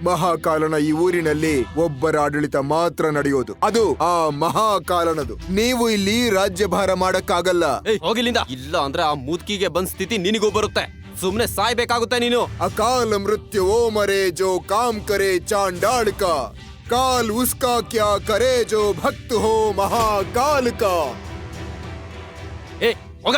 ಮಹಾಕಾಲನ ಈ ಊರಿನಲ್ಲಿ ಒಬ್ಬರ ಆಡಳಿತ ಮಾತ್ರ ನಡೆಯೋದು, ಅದು ಆ ಮಹಾಕಾಲನದು. ನೀವು ಇಲ್ಲಿ ರಾಜ್ಯಭಾರ ಮಾಡಕ್ಕಾಗಲ್ಲ. ಹೋಗಿಲ್ಲಿಂದ, ಇಲ್ಲ ಅಂದ್ರೆ ಆ ಮುದುಕಿಗೆ ಬಂದ್ ಸ್ಥಿತಿ ನಿನಗೂ ಬರುತ್ತೆ. ಸುಮ್ನೆ ಸಾಯ್ಬೇಕಾಗುತ್ತೆ ನೀನು. ಅಕಾಲ ಮೃತ್ಯು ಓ ಮರೆ ಜೋ ಕಾಮ್ ಕರೆ ಚಾಂಡಾಳ ಕಾ, ಕಾಲ್ ಉಸ್ಕಾ ಕ್ಯಾ ಕರೆ ಜೋ ಭಕ್ತ ಹೋ ಮಹಾಕಾಲ ಕಾ. ಹೋಗ.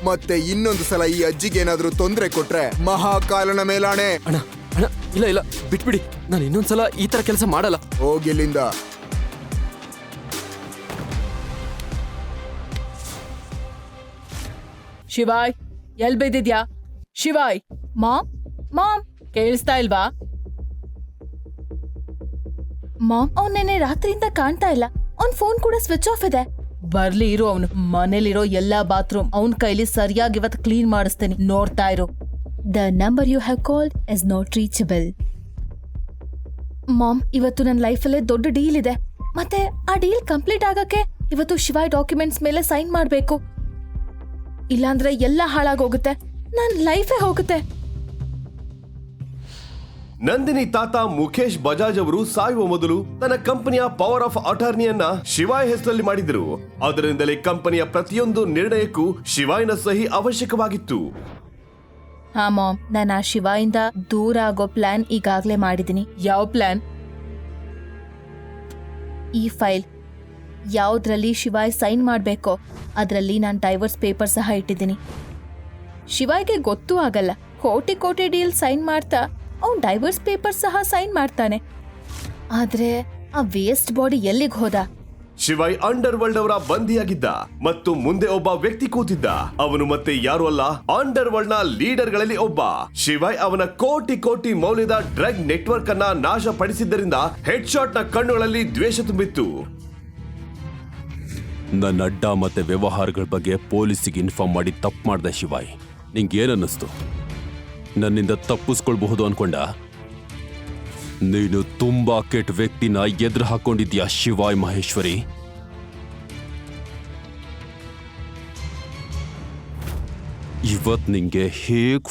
ಮತ್ತೆ ಇನ್ನೊಂದು ಸಲ ಈ ಅಜ್ಜಿಗೆ ಏನಾದ್ರೂ ತೊಂದರೆ ಕೊಟ್ರೆ ಮಹಾಕಾಲನ ಮೇಲಾಣೆ. ಅಣ್ಣ ಅಣ್ಣ, ಇಲ್ಲ ಇಲ್ಲ, ಬಿಟ್ಬಿಡಿ. ನಾನು ಇನ್ನೊಂದ್ಸಲ ಈ ತರ ಕೆಲಸ ಮಾಡಲ್ಲ. ಹೋಗಿಲ್ಲಿಂದ. ಶಿವಾಯ್, ಎಲ್ ಬೈದಿದ್ಯಾ? ಶಿವಾಯ್. ಮಾಮ್ ಮಾಮ್, ಕೇಳಿಸ್ತಾ ಇಲ್ವಾ? ಮಾಮ್, ಅವ್ನ್ ನೆನ್ನೆ ರಾತ್ರಿಯಿಂದ ಕಾಣ್ತಾ ಇಲ್ಲ. ಅವ್ನ್ ಫೋನ್ ಕೂಡ ಸ್ವಿಚ್ ಆಫ್ ಇದೆ. ಬರ್ಲಿ ಇರು, ಅವನು ಮನೇಲಿರೋ ಎಲ್ಲಾ ಬಾತ್ರೂಮ್ ಅವನ್ ಕೈಲಿ ಸರಿಯಾಗಿ ಇವತ್ತು ಕ್ಲೀನ್ ಮಾಡಿಸ್ತೀನಿ, ನೋಡ್ತಾ ಇರು. The number you have called is not reachable. Mom, ಇವತ್ತು ನನ್ನ ಲೈಫಲ್ಲೇ ದೊಡ್ಡ ಡೀಲ್ ಇದೆ. ಮತ್ತೆ ಆ ಡೀಲ್ ಕಂಪ್ಲೀಟ್ ಆಗಕ್ಕೆ ಇವತ್ತು ಶಿವಾಯ್ ಡಾಕ್ಯುಮೆಂಟ್ಸ್ ಮೇಲೆ ಸೈನ್ ಮಾಡ್ಬೇಕು. ಇಲ್ಲಾಂದ್ರೆ ಎಲ್ಲ ಹಾಳಾಗೋಗುತ್ತೆ, ನನ್ ಲೈಫೇ ಹೋಗುತ್ತೆ. ನಂದಿನಿ ತಾತ ಮುಖೇಶ್ ಬಜಾಜ್ ಅವರು ಸಾಯುವ ಮೊದಲು ತನ್ನ ಕಂಪನಿಯ ಪವರ್ ಆಫ್ ಅಟಾರ್ನಿಯನ್ನ ಶಿವಾಯ್ ಹೆಸರಲ್ಲಿ ಮಾಡಿದರು. ಅದರಿಂದಲೇ ಕಂಪನಿಯ ಪ್ರತಿಯೊಂದು ನಿರ್ಣಯಕ್ಕೂ ಶಿವಾಯ್ನ ಸಹಿ ಅವಶ್ಯಕವಾಗಿತ್ತು. ಹಾ ಮಾಮ್, ನಾನು ಆ ಶಿವಾಯಿಂದ ದೂರ ಆಗೋ ಪ್ಲಾನ್ ಈಗಾಗ್ಲೇ ಮಾಡಿದೀನಿ. ಯಾವ ಪ್ಲಾನ್? ಈ ಫೈಲ್ ಯಾವ್ದ್ರಲ್ಲಿ ಶಿವಾಯ್ ಸೈನ್ ಮಾಡ್ಬೇಕೋ ಅದ್ರಲ್ಲಿ ನಾನು ಡೈವರ್ಸ್ ಪೇಪರ್ ಸಹ ಇಟ್ಟಿದ್ದೀನಿ. ಶಿವಾಯ್ಗೆ ಗೊತ್ತೂ ಆಗಲ್ಲ. ಕೋಟಿ ಕೋಟಿ ಡೀಲ್ ಸೈನ್ ಮಾಡ್ತಾ ಅವ್ನ್ ಡೈವರ್ಸ್ ಪೇಪರ್ ಸಹ ಸೈನ್ ಮಾಡ್ತಾನೆ. ಆದ್ರೆ ಆ ವೇಸ್ಟ್ ಬಾಡಿ ಎಲ್ಲಿಗೆ ಹೋದ? ಶಿವಾಯ್ ಅಂಡರ್ ವರ್ಲ್ಡ್ ಅವರ ಬಂದಿಯಾಗಿದ್ದ ಮತ್ತು ಮುಂದೆ ಒಬ್ಬ ವ್ಯಕ್ತಿ ಕೂತಿದ್ದ. ಅವನು ಮತ್ತೆ ಯಾರು ಅಲ್ಲ, ಅಂಡರ್ ವರ್ಲ್ಡ್ ನ ಲೀಡರ್ ಗಳಲ್ಲಿ ಒಬ್ಬ. ಶಿವಾಯ್ ಅವನ ಕೋಟಿ ಕೋಟಿ ಮೌಲ್ಯದ ಡ್ರಗ್ ನೆಟ್ವರ್ಕ್ ಅನ್ನ ನಾಶಪಡಿಸಿದ್ದರಿಂದ ಹೆಡ್ ಶಾಟ್ ನ ಕಣ್ಣುಗಳಲ್ಲಿ ದ್ವೇಷ ತುಂಬಿತ್ತು. ನನ್ನ ಅಡ್ಡ ಮತ್ತೆ ವ್ಯವಹಾರಗಳ ಬಗ್ಗೆ ಪೊಲೀಸಿಗೆ ಇನ್ಫಾರ್ಮ್ ಮಾಡಿ ತಪ್ಪು ಮಾಡ್ದೆ ಶಿವಾಯ್. ನಿಂಗೇನನ್ನಿಸ್ತು? ನನ್ನಿಂದ ತಪ್ಪಿಸ್ಕೊಳ್ಬಹುದು ಅನ್ಕೊಂಡ? ನೀನು ತುಂಬಾ ಕೆಟ್ಟ ವ್ಯಕ್ತಿನ ಎದುರು ಹಾಕೊಂಡಿದ್ಯಾ ಶಿವಾಯ್ ಮಹೇಶ್ವರಿ. ಇವತ್ ನಿಂಗೆ ಹೇಗ್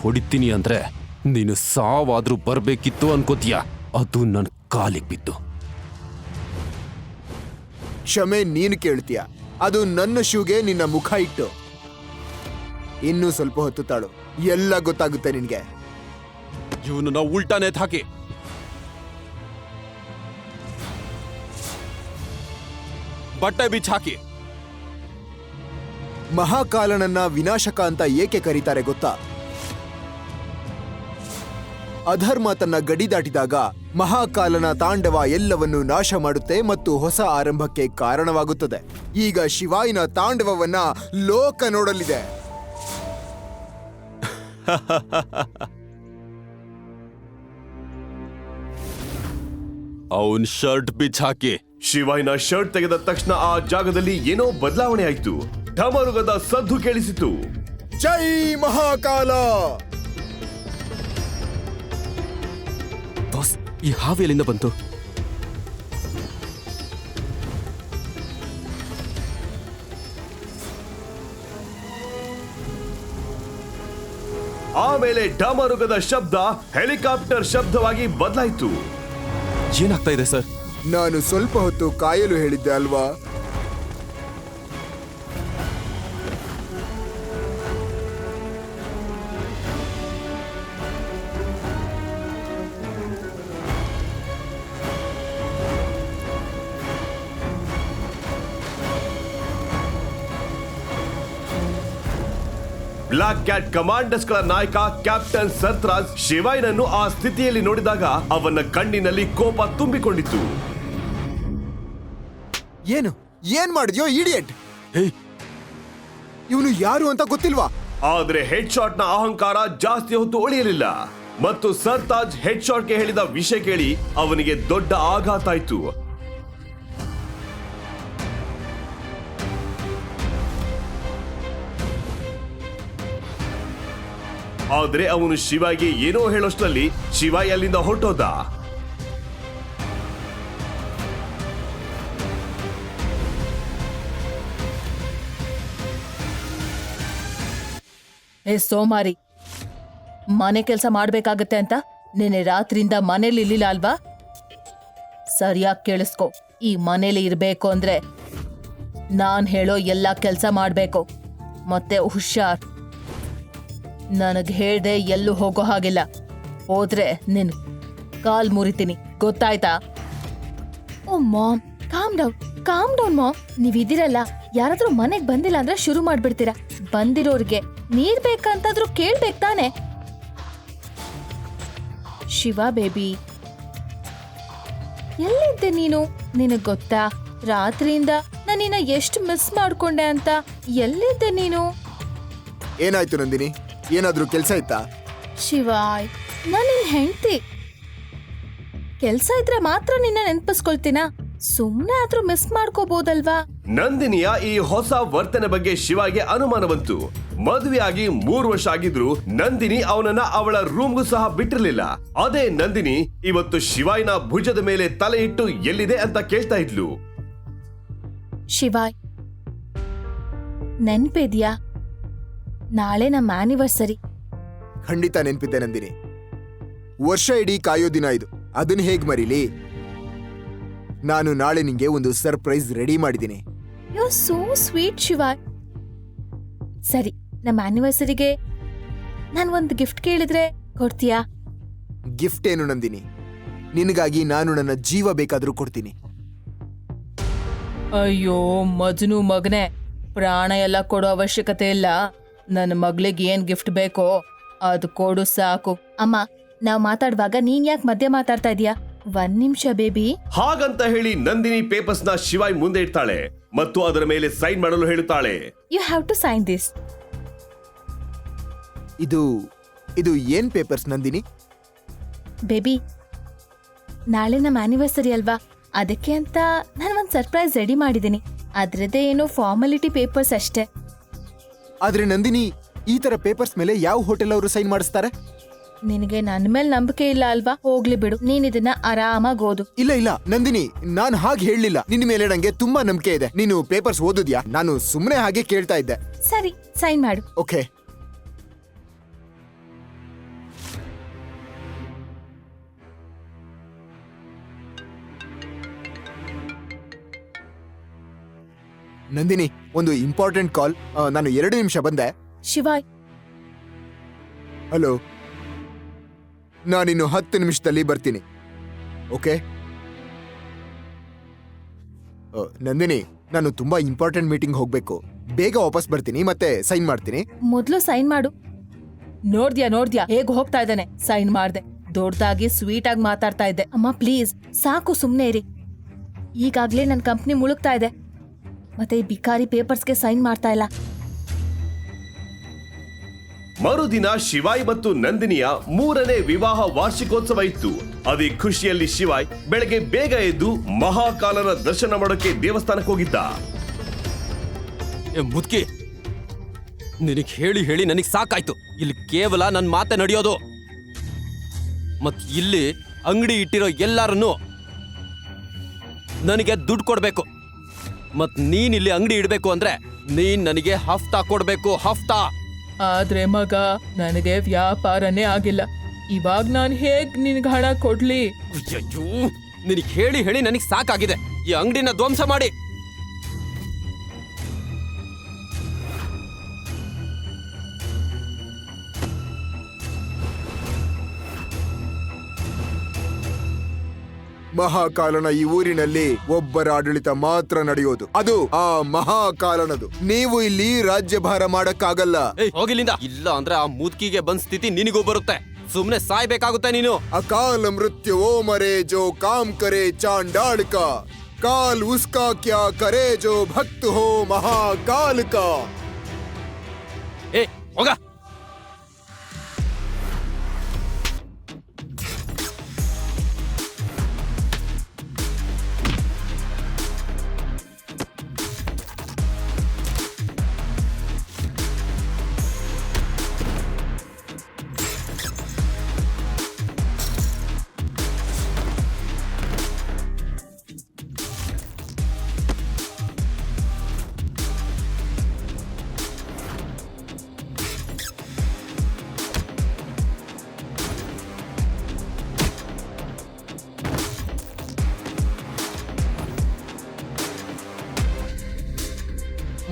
ಹೊಡಿತೀನಿ ಅಂದ್ರೆ ನೀನು ಸಾವಾದ್ರೂ ಬರ್ಬೇಕಿತ್ತು ಅನ್ಕೋತೀಯ. ಅದು ನನ್ ಕಾಲಿಗೆ ಬಿದ್ದು. ಕ್ಷಮೆ ನೀನು ಕೇಳ್ತೀಯ, ಅದು ನನ್ನ ಶೂಗೆ ನಿನ್ನ ಮುಖ ಇಟ್ಟು. ಇನ್ನೂ ಸ್ವಲ್ಪ ಹೊತ್ತು ತಾಳು, ಎಲ್ಲ ಗೊತ್ತಾಗುತ್ತೆ ನಿನ್ಗೆ. ಇವನನ್ನ ಉಲ್ಟಾನೆ ಹಾಕಿ. ಬಟ್ಟೆ ಬಿಚ್ಚ ಹಾಕಿ. ಮಹಾಕಾಲನನ್ನ ವಿನಾಶಕ ಅಂತ ಏಕೆ ಕರೀತಾರೆ ಗೊತ್ತಾ? ಅಧರ್ಮ ತನ್ನ ಗಡಿ ದಾಟಿದಾಗ ಮಹಾಕಾಲನ ತಾಂಡವ ಎಲ್ಲವನ್ನೂ ನಾಶ ಮಾಡುತ್ತೆ ಮತ್ತು ಹೊಸ ಆರಂಭಕ್ಕೆ ಕಾರಣವಾಗುತ್ತದೆ. ಈಗ ಶಿವಾಯಿನ ತಾಂಡವವನ್ನ ಲೋಕ ನೋಡಲಿದೆ. ಅವನ್ ಶರ್ಟ್ ಬಿಚ್ಚ ಹಾಕಿ. ಶಿವಾಯ್ನ ಶರ್ಟ್ ತೆಗೆದ ತಕ್ಷಣ ಆ ಜಾಗದಲ್ಲಿ ಏನೋ ಬದಲಾವಣೆ ಆಯ್ತು. ಢಮರುಗದ ಸದ್ದು ಕೇಳಿಸಿತು. ಜೈ ಮಹಾಕಾಲ! ಬಾಸ್, ಈ ಹಾವು ಎಲ್ಲಿಂದ ಬಂತು? ಆಮೇಲೆ ಢಮರುಗದ ಶಬ್ದ ಹೆಲಿಕಾಪ್ಟರ್ ಶಬ್ದವಾಗಿ ಬದಲಾಯಿತು. ಏನಾಗ್ತಾ ಇದೆ ಸರ್? ನಾನು ಸ್ವಲ್ಪ ಹೊತ್ತು ಕಾಯಲು ಹೇಳಿದ್ದೆ ಅಲ್ವಾ? ಬ್ಲಾಕ್ ಕ್ಯಾಟ್ ಕಮಾಂಡರ್ಸ್ ಗಳ ನಾಯಕ ಕ್ಯಾಪ್ಟನ್ ಸರ್ತ್ರಾಜ್ ಶಿವಾಯ್ನನ್ನು ಆ ಸ್ಥಿತಿಯಲ್ಲಿ ನೋಡಿದಾಗ ಅವನ ಕಣ್ಣಿನಲ್ಲಿ ಕೋಪ ತುಂಬಿಕೊಂಡಿತ್ತು. ಏನು ಏನ್ ಮಾಡಿದ್ಯೋ ಇಡಿಯಟ್? ಏಯ್, ಇವನು ಯಾರು ಅಂತ ಗೊತ್ತಿಲ್ವಾ? ಆದ್ರೆ ಹೆಡ್ ಶಾಟ್ ನ ಅಹಂಕಾರ ಜಾಸ್ತಿ ಹೊತ್ತು ಉಳಿಯಲಿಲ್ಲ ಮತ್ತು ಸರ್ತಾಜ್ ಹೆಡ್ ಶಾಟ್ ಗೆ ಹೇಳಿದ ವಿಷಯ ಕೇಳಿ ಅವನಿಗೆ ದೊಡ್ಡ ಆಘಾತ ಆಯ್ತು. ಆದ್ರೆ ಅವನು ಶಿವಾಗೆ ಏನೋ ಹೇಳೋಷ್ಟರಲ್ಲಿ ಶಿವಾಯಿ ಅಲ್ಲಿಂದ ಹೊರಟೋದ. ಏ ಸೋಮಾರಿ, ಮನೆ ಕೆಲಸ ಮಾಡ್ಬೇಕಾಗತ್ತೆ ಅಂತ ನಿನ್ನೆ ರಾತ್ರಿಯಿಂದ ಮನೇಲಿ ಇರ್ಲಿಲ್ಲ ಅಲ್ವಾ? ಸರಿಯಾಗಿ ಕೇಳಿಸ್ಕೊ, ಈ ಮನೇಲಿ ಇರ್ಬೇಕು ಅಂದ್ರೆ ನಾನ್ ಹೇಳೋ ಎಲ್ಲ ಕೆಲಸ ಮಾಡ್ಬೇಕು. ಮತ್ತೆ ಹುಷಾರ್, ನನಗ್ ಹೇಳ್ದೆ ಎಲ್ಲೂ ಹೋಗೋ ಹಾಗಿಲ್ಲ. ಹೋದ್ರೆ ನಿನ್ ಕಾಲ್ ಮುರಿತೀನಿ, ಗೊತ್ತಾಯ್ತಾ? ಓ ಮಾಮ್, ಕಾಮ್ ಡೌನ್ ಮಾಮ್. ನೀವಿದಿರಲ್ಲ, ಯಾರಾದ್ರೂ ಮನೆಗ್ ಬಂದಿಲ್ಲ ಅಂದ್ರೆ ಶುರು ಮಾಡ್ಬಿಡ್ತೀರಾ. ಬಂದಿರೋರ್ಗೆ ನೀರ್ ಬೇಕಂತಾದ್ರೂ ಕೇಳ್ಬೇಕು ತಾನೆ. ಶಿವ ಬೇಬಿ, ಎಲ್ಲಿದ್ದೆ ನೀನು? ನಿನಗ್ ಗೊತ್ತಾ ರಾತ್ರಿಯಿಂದ ನಾನಿನ್ನ ಎಷ್ಟು ಮಿಸ್ ಮಾಡ್ಕೊಂಡೆ ಅಂತ? ಎಲ್ಲಿದ್ದೆ ನೀನು? ಏನಾಯ್ತು ನಂದಿನಿ? ಏನಾದ್ರೂ ಕೆಲ್ಸ ಇತ್ತಾ? ಶಿವಾಯ್, ನಾನು ನಿನ್ ಹೆಂಡ್ತಿ. ಕೆಲ್ಸ ಇದ್ರೆ ಮಾತ್ರ ನಿನ್ನ ನೆನ್ಪಿಸ್ಕೊಳ್ತೀನಾ? ಸುಮ್ನೆ ಆದ್ರೂ ಮಿಸ್ ಮಾಡ್ಕೋಬಹುದಲ್ವಾ? ನಂದಿನಿಯ ಈ ಹೊಸ ವರ್ತನೆ ಬಗ್ಗೆ ಶಿವಾಗೆ ಅನುಮಾನ ಬಂತು. ಮದುವೆಯಾಗಿ 3 ವರ್ಷ ಆಗಿದ್ರು ನಂದಿನಿ ಅವನನ್ನ ಅವಳ ರೂಮ್ಗೂ ಸಹ ಬಿಟ್ಟಿರ್ಲಿಲ್ಲ. ಅದೇ ನಂದಿನಿ ಇವತ್ತು ಶಿವಾಯ್ನ ಭುಜದ ಮೇಲೆ ತಲೆ ಇಟ್ಟು ಎಲ್ಲಿದೆ ಅಂತ ಕೇಳ್ತಾ ಇದ್ಲು. ಶಿವಾಯ್, ನೆನ್ಪಿದ್ಯಾ? ನಾಳೆ ನಮ್ಮ ಆನಿವರ್ಸರಿ. ಖಂಡಿತ ನೆನ್ಪಿದ್ದೆ ನಂದಿನಿ. ವರ್ಷ ಇಡೀ ಕಾಯೋ ದಿನ ಇದು, ಅದನ್ನ ಹೇಗ್ ಮರೀಲಿ? ನಾನು ನಾಳೆ ನಿಂಗೆ ಒಂದು ಸರ್ಪ್ರೈಸ್ ರೆಡಿ ಮಾಡಿದ್ದೀನಿ. You so sweet Shivay. ಸರಿ, ನಮ್ಮ ಆನಿವರ್ಸರಿಗೆ ನಾನು ಒಂದು ಗಿಫ್ಟ್ ಕೇಳಿದ್ರೆ ಕೊಡ್ತೀಯಾ? ಗಿಫ್ಟ್ ಏನು ನಂದಿನಿ? ನಿನಗಾಗಿ ನಾನು ನನ್ನ ಜೀವ ಬೇಕಾದ್ರೂ ಕೊಡ್ತೀನಿ. ಅಯ್ಯೋ ಮಜ್ನು ಮಗನೆ, ಪ್ರಾಣ ಎಲ್ಲ ಕೊಡೋ ಅವಶ್ಯಕತೆ ಇಲ್ಲ. ನನ್ನ ಮಗಳಿಗೆ ಏನ್ ಗಿಫ್ಟ್ ಬೇಕೋ ಅದು ಕೊಡು ಸಾಕು. ಅಮ್ಮ, ನಾವ್ ಮಾತಾಡುವಾಗ ನೀನ್ ಯಾಕೆ ಮಧ್ಯೆ ಮಾತಾಡ್ತಾ ಇದೀಯಾ? 1 ನಿಮಿಷ ಬೇಬಿ. ಹಾಗಂತ ಹೇಳಿ ನಂದಿನಿ ಪೇಪರ್ಸ್ ನ ಶಿವಾಯ್ ಮುಂದೆ ಇಡ್ತಾಳೆ ಮತ್ತು ಅದರ ಮೇಲೆ ಸೈನ್ ಮಾಡಲು ಹೇಳುತ್ತಾಳೆ. You have to sign this. ಇದು ಏನ್ ಪೇಪರ್ಸ್ ನಂದಿನಿ? ಬೇಬಿ, ನಾಳೆ ನಮ್ಮ ಆನಿವರ್ಸರಿ ಅಲ್ವಾ, ಅದಕ್ಕೆ ಅಂತ ನಾನು ಒಂದು ಸರ್ಪ್ರೈಸ್ ರೆಡಿ ಮಾಡಿದ್ದೀನಿ. ಅದ್ರದ್ದೇ ಏನೋ ಫಾರ್ಮಾಲಿಟಿ ಪೇಪರ್ಸ್ ಅಷ್ಟೇ. ಆದ್ರೆ ನಂದಿನಿ, ಈ ತರ ಪೇಪರ್ಸ್ ಮೇಲೆ ಯಾವ ಹೋಟೆಲ್ ಅವರು ಸೈನ್ ಮಾಡಿಸ್ತಾರೆ? ನಿನಗೆ ನನ್ನ ಮೇಲೆ ನಂಬಿಕೆ ಇಲ್ಲ ಅಲ್ವಾ? ಹೋಗ್ಲಿ ಬಿಡು, ನೀನ್ ಇದನ್ನ ಆರಾಮಾಗಿ ಓದು. ಇಲ್ಲ ನಂದಿನಿ, ನಾನ್ ಹಾಗೆ ಹೇಳಲಿಲ್ಲ. ನಿನ್ನ ಮೇಲೆ ನಂಗೆ ತುಂಬಾ ನಂಬಿಕೆ ಇದೆ. ನೀನು ಪೇಪರ್ಸ್ ಓದಿದ್ಯಾ? ನಾನು ಸುಮ್ಮನೆ ಹಾಗೆ ಕೇಳ್ತಾ ಇದ್ದೆ. ಸರಿ, ಸೈನ್ ಮಾಡು. ಓಕೆ. ನಂದಿನಿ, ಒಂದು ಇಂಪಾರ್ಟೆಂಟ್ ಕಾಲ್. ನಾನು 2 ನಿಮಿಷ ಬಂದೆ. ಶಿವಾಯ್, ಹಲೋ, ನಾನಿನ್ನು 10 ನಿಮಿಷದಲ್ಲಿ ಬರ್ತೀನಿ. ಓಕೆ? ನಂದಿನಿ, ನಾನು ತುಂಬಾ ಇಂಪಾರ್ಟೆಂಟ್ ಮೀಟಿಂಗ್ ಹೋಗ್ಬೇಕು. ಬೇಗ ವಾಪಸ್ ಬರ್ತೀನಿ, ಮತ್ತೆ ಸೈನ್ ಮಾಡ್ತೀನಿ. ಮೊದ್ಲು ಸೈನ್ ಮಾಡು. ನೋಡ್ದ್ಯಾ ಹೇಗ್ ಹೋಗ್ತಾ ಇದ್ದಾನೆ? ಸೈನ್ ಮಾಡ್ದೆ. ದೊಡ್ಡದಾಗಿ ಸ್ವೀಟ್ ಆಗಿ ಮಾತಾಡ್ತಾ ಇದ್ದೆ. ಅಮ್ಮ ಪ್ಲೀಸ್ ಸಾಕು, ಸುಮ್ನೆ ಇರಿ. ಈಗಾಗ್ಲೇ ನನ್ನ ಕಂಪ್ನಿ ಮುಳುಗ್ತಾ ಇದೆ, ಮತ್ತೆ ಈ ಬಿಕಾರಿ ಪೇಪರ್ಸ್ಗೆ ಸೈನ್ ಮಾಡ್ತಾ ಇಲ್ಲ. ಮರುದಿನ ಶಿವಾಯ್ ಮತ್ತು ನಂದಿನಿಯ 3ನೇ ವಿವಾಹ ವಾರ್ಷಿಕೋತ್ಸವ ಇತ್ತು. ಅದೇ ಖುಷಿಯಲ್ಲಿ ಶಿವಾಯ್ ಬೆಳಗ್ಗೆ ಬೇಗ ಎದ್ದು ಮಹಾಕಾಲನ ದರ್ಶನ ಮಾಡೋಕೆ ದೇವಸ್ಥಾನಕ್ಕೆ ಹೋಗಿದ್ದ. ಮುದ್ಕಿ, ನಿನಗ್ ಹೇಳಿ ನನಗ್ ಸಾಕಾಯ್ತು. ಇಲ್ಲಿ ಕೇವಲ ನನ್ನ ಮಾತೆ ನಡೆಯೋದು. ಮತ್ ಇಲ್ಲಿ ಅಂಗಡಿ ಇಟ್ಟಿರೋ ಎಲ್ಲಾರನ್ನು ನನಗೆ ದುಡ್ಡು ಕೊಡ್ಬೇಕು. ಮತ್ ನೀನ್ ಇಲ್ಲಿ ಅಂಗಡಿ ಇಡ್ಬೇಕು ಅಂದ್ರೆ ನೀನ್ ನನಗೆ ಹಫ್ತಾ ಕೊಡ್ಬೇಕು, ಹಫ್ತಾ. ಆದ್ರೆ ಮಗ, ನನಗೆ ವ್ಯಾಪಾರನೇ ಆಗಿಲ್ಲ. ಇವಾಗ ನಾನು ಹೇಗ್ ನಿನ್ಗೆ ಹಣ ಕೊಡ್ಲಿ? ಅಯ್ಯಯ್ಯೋ, ನಿನಗ್ ಹೇಳಿ ನನಗ್ ಸಾಕಾಗಿದೆ. ಈ ಅಂಗಡಿನ ಧ್ವಂಸ ಮಾಡಿ. ಮಹಾಕಾಲನ ಈ ಊರಿನಲ್ಲಿ ಒಬ್ಬರ ಆಡಳಿತ ಮಾತ್ರ ನಡೆಯೋದು. ಅದು ಆ ಮಹಾಕಾಲನದು. ನೀವು ಇಲ್ಲಿ ರಾಜ್ಯಭಾರ ಮಾಡಕ್ಕಾಗಲ್ಲ. ಹೋಗಿಲ್ಲಿಂದ. ಇಲ್ಲ ಅಂದ್ರೆ ಆ ಮುದ್ಕಿಗೆ ಬಂದ್ ಸ್ಥಿತಿ ನಿನಗೂ ಬರುತ್ತೆ. ಸುಮ್ನೆ ಸಾಯ್ಬೇಕಾಗುತ್ತೆ ನೀನು. ಅಕಾಲ ಮೃತ್ಯು ಓ ಮರೆ ಜೋ ಕಾಮ್ ಕರೆ ಚಾಂಡಾಳ್ಕ. काल उसका क्या करे जो भक्त हो महाकाल का। ಏ ಹೋಗ.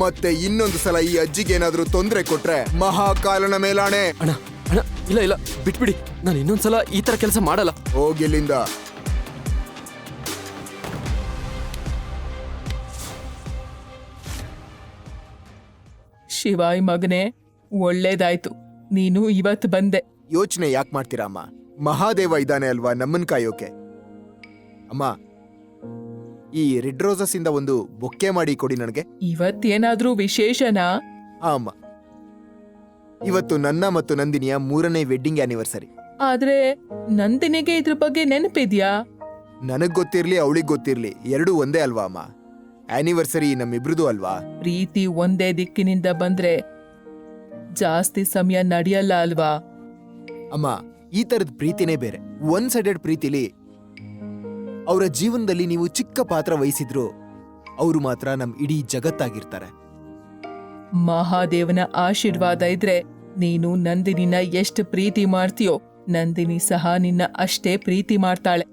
ಮತ್ತೆ ಇನ್ನೊಂದು ಸಲ ಈ ಅಜ್ಜಿಗೆ ಏನಾದ್ರೂ ತೊಂದರೆ ಕೊಟ್ರೆ ಮಹಾಕಾಲನ ಮೇಲಾಣೆ. ಅಣ್ಣ ಅಣ್ಣ ಇಲ್ಲ ಇಲ್ಲ ಬಿಟ್ಬಿಡಿ, ನಾನು ಇನ್ನೊಂದ್ಸಲ ಈ ತರ ಕೆಲಸ ಮಾಡಲ್ಲ. ಹೋಗಿಲ್ಲಿಂದ. ಶಿವಾಯ್ ಮಗನೇ, ಒಳ್ಳೇದಾಯ್ತು ನೀನು ಇವತ್ತು ಬಂದೆ. ಯೋಚನೆ ಯಾಕೆ ಮಾಡ್ತೀರಾ ಅಮ್ಮ? ಮಹಾದೇವ ಇದ್ದಾನೆ ಅಲ್ವಾ ನಮ್ಮನ್ ಕಾಯೋಕೆ. ಅಮ್ಮ, ಈ ರೆಡ್ ರೋಸಸ್ ಇಂದ ಒಂದು ಬೊಕ್ಕೆ ಮಾಡಿ ಕೊಡಿ ನನಗೆ. ಇವತ್ತೇನಾದ್ರೂ ವಿಶೇಷನಾ? ಆ ಅಮ್ಮ, ಇವತ್ತು ನನ್ನ ಮತ್ತು ನಂದಿನಿಯ 3ನೇ ವೆಡ್ಡಿಂಗ್ ಆನಿವರ್ಸರಿ. ಆದ್ರೆ ನಂದಿನಿಗೆ ಇದ್ರ ಬಗ್ಗೆ ನೆನಪಿದ್ಯಾ? ನನಗ್ ಗೊತ್ತಿರ್ಲಿ ಅವಳಿಗೆ ಗೊತ್ತಿರ್ಲಿ, ಎರಡೂ ಒಂದೇ ಅಲ್ವಾ ಅಮ್ಮ? ಆನಿವರ್ಸರಿ ನಮ್ಮಿಬ್ರದು ಅಲ್ವಾ? ಪ್ರೀತಿ ಒಂದೇ ದಿಕ್ಕಿನಿಂದ ಬಂದ್ರೆ ಜಾಸ್ತಿ ಸಮಯ ನಡೆಯಲ್ಲ ಅಲ್ವಾ? ಅಮ್ಮ, ಈ ತರದ ಪ್ರೀತಿನೇ ಬೇರೆ. ಒನ್ ಸೈಡೆಡ್ ಪ್ರೀತಿಲಿ ಅವರ ಜೀವನದಲ್ಲಿ ನೀವು ಚಿಕ್ಕ ಪಾತ್ರ ವಹಿಸಿದ್ರು ಅವರು ಮಾತ್ರ ನಮ್ ಇಡೀ ಜಗತ್ತಾಗಿರ್ತಾರೆ. ಮಹಾದೇವನ ಆಶೀರ್ವಾದ ಇದ್ರೆ ನೀನು ನಂದಿನಿನ ಎಷ್ಟು ಪ್ರೀತಿ ಮಾಡ್ತೀಯೋ, ನಂದಿನಿ ಸಹ ನಿನ್ನ ಅಷ್ಟೇ ಪ್ರೀತಿ ಮಾಡ್ತಾಳೆ.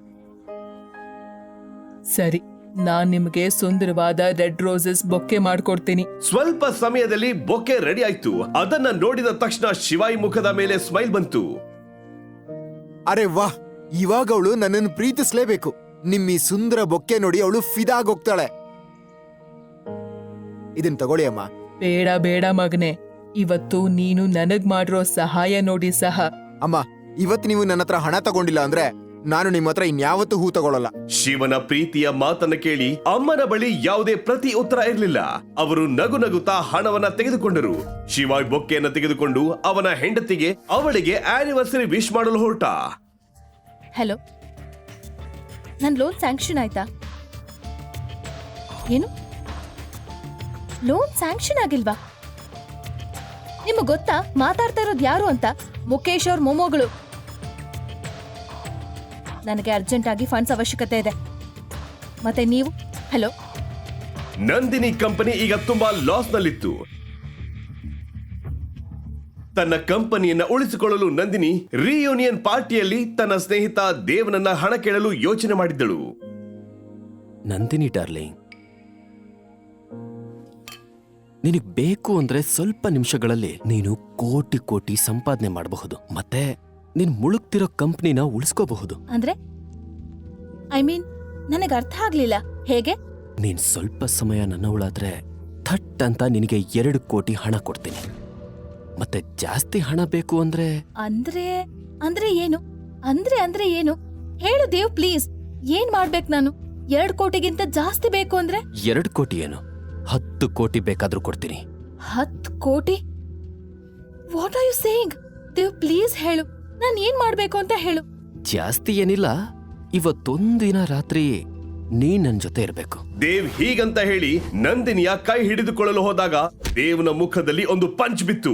ಸರಿ, ನಾನ್ ನಿಮ್ಗೆ ಸುಂದರವಾದ ರೆಡ್ ರೋಸಸ್ ಬೊಕ್ಕೆ ಮಾಡ್ಕೊಡ್ತೀನಿ. ಸ್ವಲ್ಪ ಸಮಯದಲ್ಲಿ ಬೊಕ್ಕೆ ರೆಡಿ ಆಯ್ತು. ಅದನ್ನ ನೋಡಿದ ತಕ್ಷಣ ಶಿವಾಯಿ ಮುಖದ ಮೇಲೆ ಸ್ಮೈಲ್ ಬಂತು. ಅರೆ ವಾಹ್, ಇವಾಗ ಅವಳು ನನ್ನನ್ನು ಪ್ರೀತಿಸ್ಲೇಬೇಕು. ನಿಮ್ಮಿ ಸುಂದರ ಬೊಕ್ಕೆ ನೋಡಿ ಅವಳು ಫಿದಾಗೋಗ್ತಾಳೆ. ಇದನ್ ತಗೊಳ್ಳಿ ಅಮ್ಮ. ಬೇಡ ಬೇಡ ಮಗನೆ, ಇವತ್ತು ನೀನು ನನಗ್ ಮಾಡಿರೋ ಸಹಾಯ ನೋಡಿ ಸಹ. ಅಮ್ಮ, ಇವತ್ತು ನೀವು ನನ್ನ ಹತ್ರ ಹಣ ತಗೊಂಡಿಲ್ಲ ಅಂದ್ರೆ ನಾನು ನಿಮ್ಮ ಹತ್ರ ಇನ್ಯಾವತ್ತೂ ಹೂ ತಗೊಳ್ಳಲ್ಲ. ಶಿವನ ಪ್ರೀತಿಯ ಮಾತನ್ನ ಕೇಳಿ ಅಮ್ಮನ ಬಳಿ ಯಾವುದೇ ಪ್ರತಿ ಉತ್ತರ ಇರಲಿಲ್ಲ. ಅವರು ನಗು ನಗುತ್ತಾ ಹಣವನ್ನ ತೆಗೆದುಕೊಂಡರು. ಶಿವಾಯ್ ಬೊಕ್ಕೆಯನ್ನ ತೆಗೆದುಕೊಂಡು ಅವನ ಹೆಂಡತಿಗೆ ಅವಳಿಗೆ ಆನಿವರ್ಸರಿ ವಿಶ್ ಮಾಡಲು ಹೊರಟ. ಹಲೋ, ನನ್ ಲೋನ್ ಸ್ಯಾಂಕ್ಷನ್ ಆಯ್ತಾ? ಏನು, ಲೋನ್ ಸ್ಯಾಂಕ್ಷನ್ ಆಗಿಲ್ವಾ? ನಿಮಗ್ ಗೊತ್ತಾ ಮಾತಾಡ್ತಾ ಇರೋದು ಯಾರು ಅಂತ? ಮುಖೇಶ್ ಅವ್ರ ಮೊಮ್ಮಗಳು. ನನಗೆ ಅರ್ಜೆಂಟ್ ಆಗಿ ಫಂಡ್ಸ್ ಅವಶ್ಯಕತೆ ಇದೆ. ಮತ್ತೆ ನೀವು? ಹಲೋ, ನಂದಿನಿ ಕಂಪನಿ ಈಗ ತುಂಬಾ ಲಾಸ್ ನಲ್ಲಿತ್ತು. ತನ್ನ ಕಂಪನಿಯನ್ನ ಉಳಿಸಿಕೊಳ್ಳಲು ನಂದಿನಿ ರಿಯೂನಿಯನ್ ಪಾರ್ಟಿಯಲ್ಲಿ ತನ್ನ ಸ್ನೇಹಿತ ದೇವನನ್ನ ಹಣ ಕೇಳಲು ಯೋಚನೆ ಮಾಡಿದ್ದಳು. ನಂದಿನಿ ಡಾರ್ಲಿಂಗ್, ನಿನಗ್ ಬೇಕು ಅಂದ್ರೆ ಸ್ವಲ್ಪ ನಿಮಿಷಗಳಲ್ಲಿ ನೀನು ಕೋಟಿ ಕೋಟಿ ಸಂಪಾದನೆ ಮಾಡಬಹುದು. ಮತ್ತೆ ನೀನ್ ಮುಳುಗ್ತಿರೋ ಕಂಪ್ನಿನ ಉಳಿಸ್ಕೋಬಹುದು. ಅಂದ್ರೆ ಐ ಮೀನ್ ನನಗೆ ಅರ್ಥ ಆಗ್ಲಿಲ್ಲ. ಹೇಗೆ? ನೀನ್ ಸ್ವಲ್ಪ ಸಮಯ ನನ್ನವಳಾದ್ರೆ ಥಟ್ ಅಂತ ನಿನಗೆ 2 ಕೋಟಿ ಹಣ ಕೊಡ್ತೀನಿ. ಮತ್ತೆ ಜಾಸ್ತಿ ಹಣ ಬೇಕು ಅಂದ್ರೆ ಅಂದ್ರೆ ಅಂದ್ರೆ ಏನು? ಅಂದ್ರೆ ಏನು ಹೇಳು ದೇವ್, ಪ್ಲೀಸ್. ಏನ್ ಮಾಡ್ಬೇಕು ನಾನು? 2 ಕೋಟಿಗಿಂತ ಜಾಸ್ತಿ ಬೇಕು ಅಂದ್ರೆ? 2 ಕೋಟಿ ಏನು, 10 ಕೋಟಿ ಬೇಕಾದ್ರೂ ಕೊಡ್ತೀನಿ. 10 ಕೋಟಿ? What are you saying? Dev, please ಹೇಳು. ನಾನ್ ಏನ್ ಮಾಡ್ಬೇಕು ಅಂತ ಹೇಳು. ಜಾಸ್ತಿ ಏನಿಲ್ಲ, ಇವತ್ತೊಂದಿನ ರಾತ್ರಿ ನೀ ನನ್ ಜೊತೆ ಇರ್ಬೇಕು. ದೇವ್ ಹೀಗಂತ ಹೇಳಿ ನಂದಿನಿಯ ಕೈ ಹಿಡಿದುಕೊಳ್ಳಲು ಹೋದಾಗ ದೇವ್ನ ಮುಖದಲ್ಲಿ ಒಂದು ಪಂಚ್ ಬಿತ್ತು.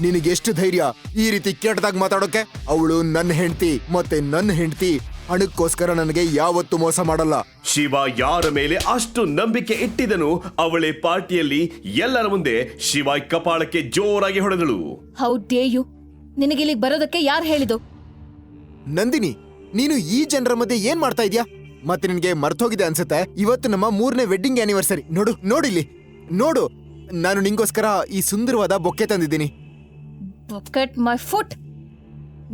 ನಿನಗೆಷ್ಟು ಧೈರ್ಯ ಈ ರೀತಿ ಕೆಟ್ಟದಾಗ ಮಾತಾಡೋಕೆ? ಅವಳು ನನ್ನ ಹೆಂಡತಿ, ಮತ್ತೆ ನನ್ನ ಹೆಂಡತಿ ಹಣಕ್ಕೋಸ್ಕರ ನನಗೆ ಯಾವತ್ತೂ ಮೋಸ ಮಾಡಲ್ಲ. ಶಿವ ಯಾರ ಮೇಲೆ ಅಷ್ಟು ನಂಬಿಕೆ ಇಟ್ಟಿದನು, ಅವಳೇ ಪಾರ್ಟಿಯಲ್ಲಿ ಎಲ್ಲರ ಮುಂದೆ ಶಿವಾಯ್ ಕಪಾಳಕ್ಕೆ ಜೋರಾಗಿ ಹೊಡೆದಳು. How dare you? ನಿನಗಿಲ್ಲಿಗೆ ಬರೋದಕ್ಕೆ ಯಾರು ಹೇಳಿದು? ನಂದಿನಿ, ನೀನು ಈ ಜನರ ಮಧ್ಯೆ ಏನ್ ಮಾಡ್ತಾ ಇದ್ಯಾ? ಮತ್ತೆ ನಿನ್ಗೆ ಮರ್ತೋಗಿದೆ ಅನ್ಸುತ್ತೆ, ಇವತ್ತು ನಮ್ಮ 3ನೇ ವೆಡ್ಡಿಂಗ್ ಆನಿವರ್ಸರಿ. ನೋಡಿಲ್ಲಿ ನೋಡು, ನಾನು ನಿಂಗೋಸ್ಕರ ಈ ಸುಂದರವಾದ ಬೊಕ್ಕೆ ತಂದಿದ್ದೀನಿ. Bucket my foot.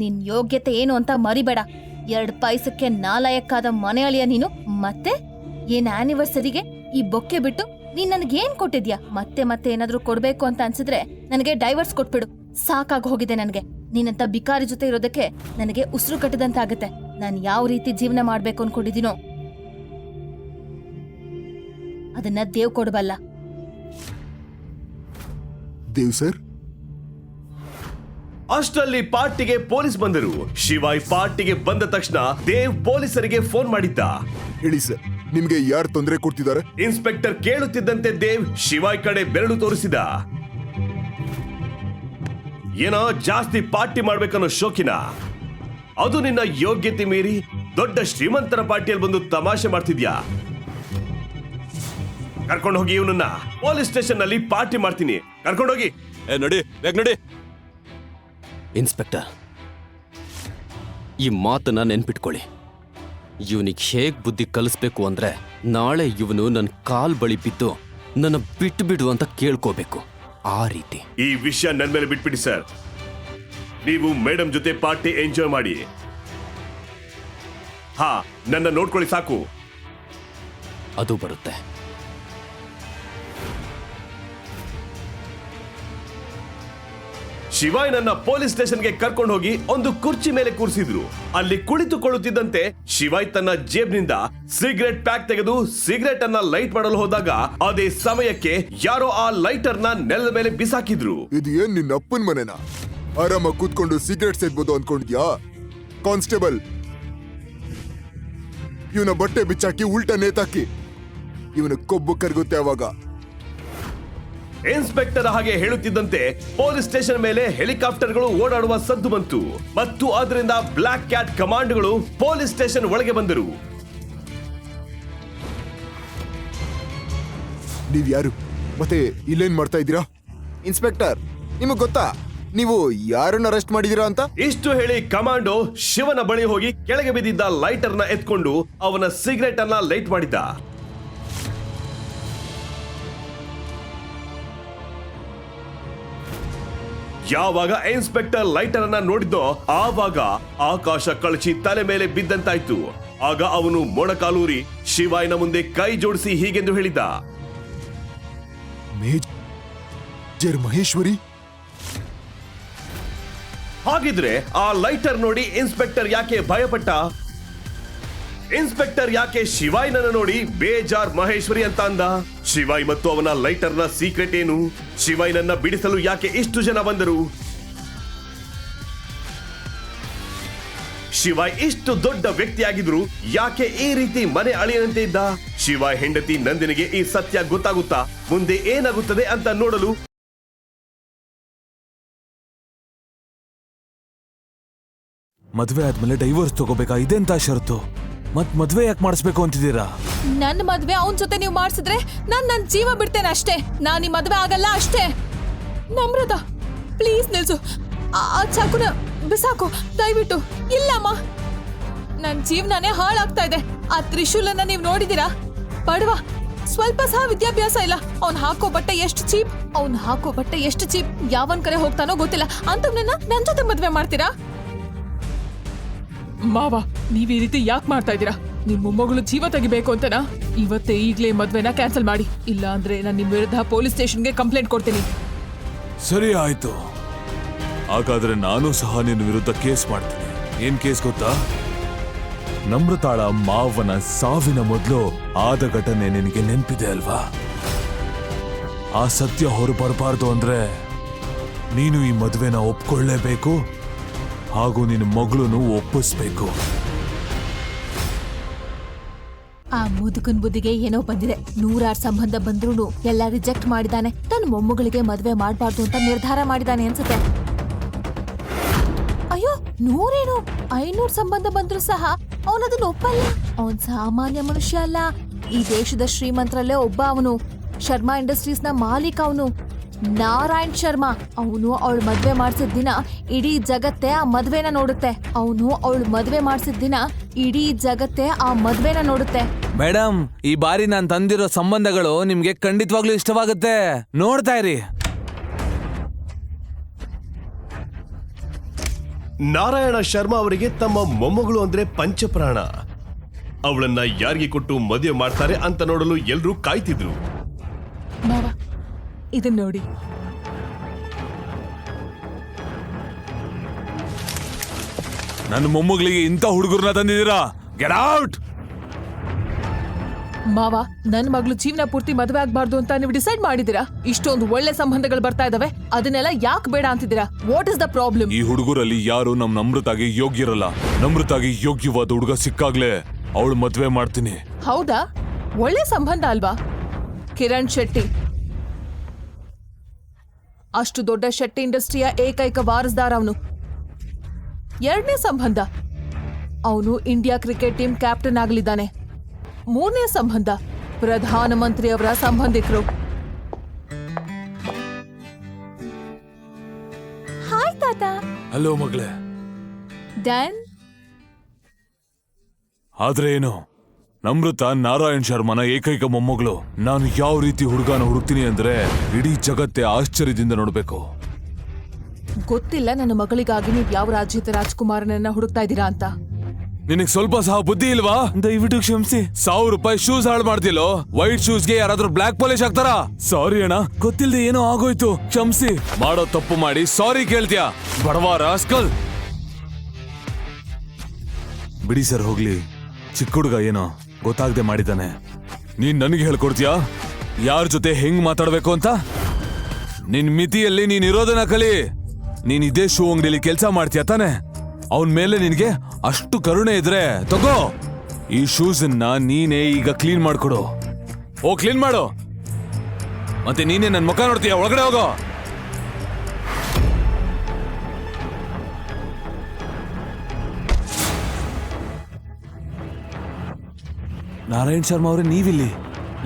ನಿನ್ ಯೋಗ್ಯತೆ ಏನು ಅಂತ ಮರಿಬೇಡ. 2 ಪೈಸಕ್ಕೆ ನಾಲಾಯಕ್ಕಾದ ಮನೆ ಅಳಿಯ ನೀನು. ಮತ್ತೆ ಏನ್ ಆನಿವರ್ಸರಿಗೆ ಈ ಬೊಕ್ಕೆ ಬಿಟ್ಟು ನೀನ್ ನನಗೇನ್ ಕೊಟ್ಟಿದ್ಯಾ? ಮತ್ತೆ ಏನಾದ್ರೂ ಕೊಡ್ಬೇಕು ಅಂತ ಅನ್ಸಿದ್ರೆ ನನಗೆ ಡೈವರ್ಸ್ ಕೊಟ್ಬಿಡು. ಸಾಕಾಗಿ ಹೋಗಿದೆ ನನಗೆ. ನೀನಂತ ಬಿಕಾರಿ ಜೊತೆ ಇರೋದಕ್ಕೆ ನನಗೆ ಉಸಿರು ಕಟ್ಟದಂತಾಗತ್ತೆ. ನಾನು ಯಾವ ರೀತಿ ಜೀವನ ಮಾಡ್ಬೇಕು ಅನ್ಕೊಂಡಿದ್ದೀನೋ ಅದನ್ನ ದೇವ್ ಕೊಡಬಲ್ಲ. ದೇವ್ ಸರ್, ಅಷ್ಟರಲ್ಲಿ ಪಾರ್ಟಿಗೆ ಪೊಲೀಸ್ ಬಂದರು. ಶಿವಾಯ್ ಪಾರ್ಟಿಗೆ ಬಂದ ತಕ್ಷಣ ದೇವ್ ಪೊಲೀಸರಿಗೆ ಫೋನ್ ಮಾಡಿದ್ದ. ಹೇಳಿ ಸರ್, ನಿಮ್ಗೆ ಯಾರು ತೊಂದರೆ ಕೊಡ್ತಿದ್ದಾರೆ? ಇನ್ಸ್ಪೆಕ್ಟರ್ ಕೇಳುತ್ತಿದ್ದಂತೆ ದೇವ್ ಶಿವಾಯ್ ಕಡೆ ಬೆರಳು ತೋರಿಸಿದ. ಏನೋ ಜಾಸ್ತಿ ಪಾರ್ಟಿ ಮಾಡ್ಬೇಕನ್ನೋ ಶೋಕಿನ? ಅದು ನಿನ್ನ ಯೋಗ್ಯತೆ ಮೀರಿ ದೊಡ್ಡ ಶ್ರೀಮಂತರ ಪಾರ್ಟಿಯಲ್ಲಿ ಬಂದು ತಮಾಷೆ ಮಾಡ್ತಿದ್ಯಾ? ಕರ್ಕೊಂಡು ಹೋಗಿ ಇವನನ್ನ ಪೊಲೀಸ್ ಸ್ಟೇಷನ್ ನಲ್ಲಿ ಪಾರ್ಟಿ ಮಾಡ್ತೀನಿ. ಕರ್ಕೊಂಡೋಗಿ. ನಡಿ, ಬೇಗ ನಡಿ. ಇನ್ಸ್ಪೆಕ್ಟರ್, ಈ ಮಾತನ್ನ ನೆನ್ಪಿಟ್ಕೊಳ್ಳಿ. ಇವನಿಗೆ ಹೇಗ್ ಬುದ್ಧಿ ಕಲಿಸ್ಬೇಕು ಅಂದ್ರೆ ನಾಳೆ ಇವನು ನನ್ನ ಕಾಲ್ ಬಳಿ ಬಿದ್ದು ನನ್ನ ಬಿಟ್ಟು ಬಿಡು ಅಂತ ಕೇಳ್ಕೋಬೇಕು. ಆ ರೀತಿ. ಈ ವಿಷಯ ನನ್ನ ಮೇಲೆ ಬಿಟ್ಬಿಡಿ ಸರ್. ನೀವು ಮೇಡಮ್ ಜೊತೆ ಪಾರ್ಟಿ ಎಂಜಾಯ್ ಮಾಡಿ. ಹಾ, ನನ್ನ ನೋಡ್ಕೊಳ್ಳಿ ಸಾಕು. ಅದು ಬರುತ್ತೆ. ಶಿವಾಯ್ ನನ್ನ ಪೊಲೀಸ್ ಸ್ಟೇಷನ್ಗೆ ಕರ್ಕೊಂಡು ಹೋಗಿ ಒಂದು ಕುರ್ಚಿ ಮೇಲೆ ಕೂರಿಸಿದ್ರು. ಅಲ್ಲಿ ಕುಳಿತುಕೊಳ್ಳುತ್ತಿದ್ದಂತೆ ಶಿವಾಯ್ ತನ್ನ ಜೇಬ್ನಿಂದ ಸಿಗರೆಟ್ ಪ್ಯಾಕ್ ತೆಗೆದು ಸಿಗರೆಟ್ ಅನ್ನ ಲೈಟ್ ಮಾಡಲು ಹೋದಾಗ ಅದೇ ಸಮಯಕ್ಕೆ ಯಾರೋ ಆ ಲೈಟರ್ ನ ನೆಲದ ಮೇಲೆ ಬಿಸಾಕಿದ್ರು. ಇದು ಏನ್ ನಿನ್ನ ಅಪ್ಪನ ಮನೆನಾ? ಆರಾಮಾಗಿ ಕೂತ್ಕೊಂಡು ಸಿಗರೆಟ್ ಸೇದ್ಬೋದು ಅನ್ಕೊಂಡಿದ್ಯಾ? ಕಾನ್ಸ್ಟೇಬಲ್, ಇವನ ಬಟ್ಟೆ ಬಿಚ್ಚಾಕಿ ಉಲ್ಟಾ ನೇತಾಕಿ. ಇವನ ಕೊಬ್ಬು ಕರಗುತ್ತೆ ಅವಾಗ. ಇನ್ಸ್ಪೆಕ್ಟರ್ ಹಾಗೆ ಹೇಳುತ್ತಿದ್ದಂತೆ ಪೊಲೀಸ್ ಸ್ಟೇಷನ್ ಮೇಲೆ ಹೆಲಿಕಾಪ್ಟರ್ಗಳು ಓಡಾಡುವ ಸದ್ದು ಬಂತು ಮತ್ತು ಅದರಿಂದ ಬ್ಲಾಕ್ ಕ್ಯಾಟ್ ಕಮಾಂಡ್ಗಳು ಪೊಲೀಸ್ ಸ್ಟೇಷನ್ ಒಳಗೆ ಬಂದರು. ನೀವ್ ಯಾರು ಮತ್ತೆ ಇಲ್ಲೇನ್ ಮಾಡ್ತಾ ಇದ್ದೀರಾ? ಇನ್ಸ್ಪೆಕ್ಟರ್, ನಿಮಗ್ ಗೊತ್ತಾ ನೀವು ಯಾರನ್ನ ಅರೆಸ್ಟ್ ಮಾಡಿದೀರಾ ಅಂತ? ಇಷ್ಟು ಹೇಳಿ ಕಮಾಂಡೋ ಶಿವನ ಬಳಿ ಹೋಗಿ ಕೆಳಗೆ ಬಿದ್ದಿದ್ದ ಲೈಟರ್ ನ ಎತ್ಕೊಂಡು ಅವನ ಸಿಗರೆಟ್ ಅನ್ನ ಲೈಟ್ ಮಾಡಿದ್ದ. ಯಾವಾಗ ಇನ್ಸ್ಪೆಕ್ಟರ್ ಲೈಟರ್ ಅನ್ನ ನೋಡಿದ್ದೋ ಆವಾಗ ಆಕಾಶ ಕಳಚಿ ತಲೆ ಮೇಲೆ ಬಿದ್ದಂತಾಯ್ತು. ಆಗ ಅವನು ಮೊಣಕಾಲೂರಿ ಶಿವಾಯ್ನ ಮುಂದೆ ಕೈ ಜೋಡಿಸಿ ಹೀಗೆಂದು ಹೇಳಿದ. ಮೇಜರ್ ಮಹೇಶ್ವರಿ, ಹಾಗಿದ್ರೆ ಆ ಲೈಟರ್ ನೋಡಿ ಇನ್ಸ್ಪೆಕ್ಟರ್ ಯಾಕೆ ಭಯಪಟ್ಟ? ಇನ್ಸ್ಪೆಕ್ಟರ್ ಯಾಕೆ ಶಿವಾಯ್ನನ್ನ ನೋಡಿ ಬೇಜಾರ್ ಮಹೇಶ್ವರಿ ಅಂತ ಅಂದ? ಶಿವಾಯ್ ಮತ್ತು ಅವನ ಲೈಟರ್ ನ ಸೀಕ್ರೆಟ್ ಏನು? ಶಿವಾಯ್ನನ್ನ ಬಿಡಿಸಲು ಯಾಕೆ ಇಷ್ಟು ಜನ ಬಂದರು? ಶಿವಾಯ್ ಇಷ್ಟು ದೊಡ್ಡ ವ್ಯಕ್ತಿಯಾಗಿದ್ರು ಯಾಕೆ ಈ ರೀತಿ ಮನೆ ಅಳಿಯಂತೆ ಇದ್ದ? ಶಿವಾಯ್ ಹೆಂಡತಿ ನಂದಿನಿಗೆ ಈ ಸತ್ಯ ಗೊತ್ತಾಗುತ್ತಾ? ಮುಂದೆ ಏನಾಗುತ್ತದೆ ಅಂತ ನೋಡಲು ಮದ್ವೆ ಆದ್ಮೇಲೆ ಡೈವೋರ್ಸ್ ತಗೋಬೇಕಾ? ಇದೆಂತ ಷರತ್ತು? ಮತ್ ಮದ್ವೆ ಯಾಕೆ ಮಾಡಿಸ್ಬೇಕು ಅಂತಿದ್ದೀರಾ? ನನ್ನ ಮದ್ವೆ ಅವನ್ ಜೊತೆ ನೀವು ಮಾಡಿಸಿದ್ರೆ ನನ್ನ ಜೀವ ಬಿಡ್ತೇನೆ ಅಷ್ಟೇ. ನಾನು ಈ ಮದ್ವೆ ಆಗಲ್ಲ ಅಷ್ಟೇ. ನಮ್ರತ, ಪ್ಲೀಸ್ ನಿಲ್ಸು. ಆ ಚಾಕುನ ಬಿಸಾಕು ದಯವಿಟ್ಟು. ಇಲ್ಲಮ್ಮ, ನನ್ನ ಜೀವನನೇ ಹಾಳಾಗ್ತಾ ಇದೆ. ಆ ತ್ರಿಶೂಲನ್ನ ನೀವು ನೋಡಿದೀರಾ? ಬಡವ, ಸ್ವಲ್ಪ ಸಹ ವಿದ್ಯಾಭ್ಯಾಸ ಇಲ್ಲ. ಅವ್ನ್ ಹಾಕೋ ಬಟ್ಟೆ ಎಷ್ಟು ಚೀಪ್. ಯಾವನ್ ಕಡೆ ಹೋಗ್ತಾನೋ ಗೊತ್ತಿಲ್ಲ. ಅಂತವ್ನನ್ನ ನನ್ ಜೊತೆ ಮದ್ವೆ ಮಾಡ್ತೀರಾ? ಮಾವ, ನೀವ್ ಈ ರೀತಿ ಯಾಕೆ ಮಾಡ್ತಾ ಇದ್ದೀರಾ? ನಿಮ್ ಮೊಮ್ಮಗಳು ಜೀವ ತೆಗಿಬೇಕು ಅಂತನಾ? ಇವತ್ತೇ ಈಗ್ಲೇ ಮದ್ವೆನ ಕ್ಯಾನ್ಸಲ್ ಮಾಡಿ. ಇಲ್ಲ ಅಂದ್ರೆ ನಾನು ನಿಮ್ ವಿರುದ್ಧ ಪೊಲೀಸ್ ಸ್ಟೇಷನ್ಗೆ ಕಂಪ್ಲೇಂಟ್ ಕೊಡ್ತೀನಿ. ಸರಿ ಆಯ್ತು, ಹಾಗಾದ್ರೆ ನಾನು ಸಹ ನಿನ್ನ ವಿರುದ್ಧ ಕೇಸ್ ಮಾಡ್ತೀನಿ. ಏನ್ ಕೇಸ್ ಗೊತ್ತಾ? ನಮ್ರತಾಳ ಮಾವನ ಸಾವಿನ ಮೊದಲು ಆದ ಘಟನೆ ನಿನಗೆ ನೆನ್ಪಿದೆ ಅಲ್ವಾ? ಆ ಸತ್ಯ ಹೊರಬರಬಾರ್ದು ಅಂದ್ರೆ ನೀನು ಈ ಮದ್ವೆನ ಒಪ್ಕೊಳ್ಳೇಬೇಕು, ಹಾಗೂ ನಿನ್ನ ಮಗಳನ್ನು ಒಪ್ಪಿಸ್ಬೇಕು. ಆ ಮುದುಕನ್ ಬುದ್ಧಿಗೆ ಏನೋ ಬಂದಿದೆ. 100 ಸಂಬಂಧ ಬಂದ್ರೂ ಎಲ್ಲ ರಿಜೆಕ್ಟ್ ಮಾಡಿದಾನೆ. ತನ್ನ ಮೊಮ್ಮಗಳಿಗೆ ಮದ್ವೆ ಮಾಡಬಾರ್ದು ಅಂತ ನಿರ್ಧಾರ ಮಾಡಿದಾನೆ ಅನ್ಸುತ್ತೆ. ಅಯ್ಯೋ, 100 500 ಸಂಬಂಧ ಬಂದ್ರು ಸಹ ಅವನದನ್ನ ಒಪ್ಪಲ್ಲ. ಅವನ್ ಸಾಮಾನ್ಯ ಮನುಷ್ಯ ಅಲ್ಲ. ಈ ದೇಶದ ಶ್ರೀಮಂತರಲ್ಲೇ ಒಬ್ಬ ಅವನು. ಶರ್ಮಾ ಇಂಡಸ್ಟ್ರೀಸ್ ನ ಮಾಲೀಕ ಅವನು, ನಾರಾಯಣ್ ಶರ್ಮಾ. ಅವನು ಅವಳು ಮದ್ವೆ ಮಾಡ್ಸಿದ ದಿನ ಇಡೀ ಜಗತ್ತೇ ಆ ಮದ್ವೆನ ನೋಡುತ್ತೆ. ಇಡೀ ಜಗತ್ತೇ ಆ ಮದ್ವೆನ ನೋಡುತ್ತೆ. ಮೇಡಮ್, ಈ ಬಾರಿ ನಾನ್ ತಂದಿರೋ ಸಂಬಂಧಗಳು ನಿಮ್ಗೆ ಖಂಡಿತವಾಗ್ಲೂ ಇಷ್ಟವಾಗುತ್ತೆ. ನೋಡ್ತಾ ಇರಿ. ನಾರಾಯಣ ಶರ್ಮಾ ಅವರಿಗೆ ತಮ್ಮ ಮೊಮ್ಮಗಳು ಅಂದ್ರೆ ಪಂಚಪ್ರಾಣ. ಅವಳನ್ನ ಯಾರಿಗೆ ಕೊಟ್ಟು ಮದುವೆ ಮಾಡ್ತಾರೆ ಅಂತ ನೋಡಲು ಎಲ್ರೂ ಕಾಯ್ತಿದ್ರು. ಮಾವ, ಇದನ್ನ ನೋಡಿ. ನನ್ನ ಮೊಮ್ಮಗಳಿಗೆ ಇಂಥ ಹುಡುಗರನ್ನ ತಂದಿದ್ದೀರಾ? Get out! ಮಾವ, ನನ್ ಮಗಳು ಜೀವನ ಪೂರ್ತಿ ಮದುವೆ ಆಗ್ಬಾರ್ದು ಅಂತ ನೀವು ಡಿಸೈಡ್ ಮಾಡಿದೀರಾ. ಇಷ್ಟೊಂದು ಒಳ್ಳೆ ಸಂಬಂಧಗಳು ಬರ್ತಾ ಇದಾವೆ, ಅದನ್ನೆಲ್ಲ ಯಾಕೆ ಬೇಡ ಅಂತಿದ್ದೀರಾ? What is the problem? ಈ ಹುಡುಗರಲ್ಲಿ ಯಾರು ನಮ್ ನಮ್ರತಾಗಿ ಯೋಗ್ಯರಲ್ಲ. ನಮ್ರತಾಗಿ ಯೋಗ್ಯವಾದ ಹುಡುಗ ಸಿಕ್ಕಾಗ್ಲೇ ಅವಳು ಮದ್ವೆ ಮಾಡ್ತೀನಿ. ಹೌದಾ? ಒಳ್ಳೆ ಸಂಬಂಧ ಅಲ್ವಾ? ಕಿರಣ್ ಶೆಟ್ಟಿ ಅಷ್ಟು ದೊಡ್ಡ ಶೆಟ್ಟಿ ಇಂಡಸ್ಟ್ರಿಯ ಏಕೈಕ ವಾರಸ್ದಾರ ಅವನು. ಎರಡನೇ ಸಂಬಂಧ, ಅವನು ಇಂಡಿಯಾ ಕ್ರಿಕೆಟ್ ಟೀಮ್ ಕ್ಯಾಪ್ಟನ್ ಆಗಲಿದ್ದಾನೆ. ಮೂರನೇ ಸಂಬಂಧ, ಪ್ರಧಾನಮಂತ್ರಿಯವರ ಸಂಬಂಧಿಕರು. ಹಾಯ್ ತಾತ. ಹಲೋ ಮಗಳೇ. ಡ್ಯಾನ್, ಆದ್ರೆ ಏನು, ನಮ್ರತ ನಾರಾಯಣ್ ಶರ್ಮನ ಏಕೈಕ ಮೊಮ್ಮಗಳು. ನಾನು ಯಾವ ರೀತಿ ಹುಡುಗನ ಹುಡುಕ್ತೀನಿ ಅಂದ್ರೆ ಇಡೀ ಜಗತ್ತೇ ಆಶ್ಚರ್ಯದಿಂದ ನೋಡ್ಬೇಕು. ಗೊತ್ತಿಲ್ಲ ನನ್ನ ಮಗಳಿಗಾಗಿ ನೀವು ಯಾವ ರಾಜ್ಯದ ರಾಜ್ಕುಮಾರನನ್ನ ಹುಡುಕ್ತಾ ಇದ್ದೀರಾ ಅಂತ. ನಿನಗ್ ಸ್ವಲ್ಪ ಸಹ ಬುದ್ಧಿ ಇಲ್ವಾ? ದಯವಿಟ್ಟು ಕ್ಷಮಿಸಿ. 1000 ರೂಪಾಯಿ ಶೂಸ್ ಹಾಳು ಮಾಡ್ತಿಲ್ಲೋ? ವೈಟ್ ಶೂಸ್ಗೆ ಯಾರಾದ್ರೂ ಬ್ಲಾಕ್ ಪಾಲಿಶ್ ಹಾಕ್ತಾರಾ? ಸಾರಿ ಅಣ್ಣ, ಗೊತ್ತಿಲ್ಲದೆ ಏನೋ ಆಗೋಯ್ತು, ಕ್ಷಮಿಸಿ. ಮಾಡೋ ತಪ್ಪು ಮಾಡಿ ಸಾರಿ ಕೇಳ್ತೀಯಾ ಬಡವ ರಾಸ್ಕಲ್? ಬಿಡಿ ಸರ್, ಹೋಗ್ಲಿ. ಚಿಕ್ಕ ಹುಡುಗ ಏನೋ ಗೊತ್ತಾಗದೆ ಮಾಡಿದ್ದಾನೆ. ನೀನ್ ನನಗೆ ಹೇಳ್ಕೊಡ್ತೀಯಾ ಯಾರ ಜೊತೆ ಹೆಂಗ್ ಮಾತಾಡ್ಬೇಕು ಅಂತ? ನಿನ್ ಮಿತಿಯಲ್ಲಿ ನೀನ್ ಇರೋದನ್ನ ಕಲಿ. ನೀನ್ ಇದೇ ಶೂ ಅಂಗಡಿಲಿ ಕೆಲಸ ಮಾಡ್ತೀಯ ತಾನೆ? ಅವನ್ ಮೇಲೆ ನಿನ್ಗೆ ಅಷ್ಟು ಕರುಣೆ ಇದ್ರೆ ತಗೋ, ಈ ಶೂಸ್ ನೀನೇ ಈಗ ಕ್ಲೀನ್ ಮಾಡ್ಕೊಡು. ಓ, ಕ್ಲೀನ್ ಮಾಡು. ಮತ್ತೆ ನೀನೇ ನನ್ ಮುಖ ನೋಡ್ತೀಯ? ಒಳಗಡೆ ಹೋಗೋ. ನಾರಾಯಣ್ ಶರ್ಮಾ ಅವರೇ, ನೀವಿಲ್ಲಿ,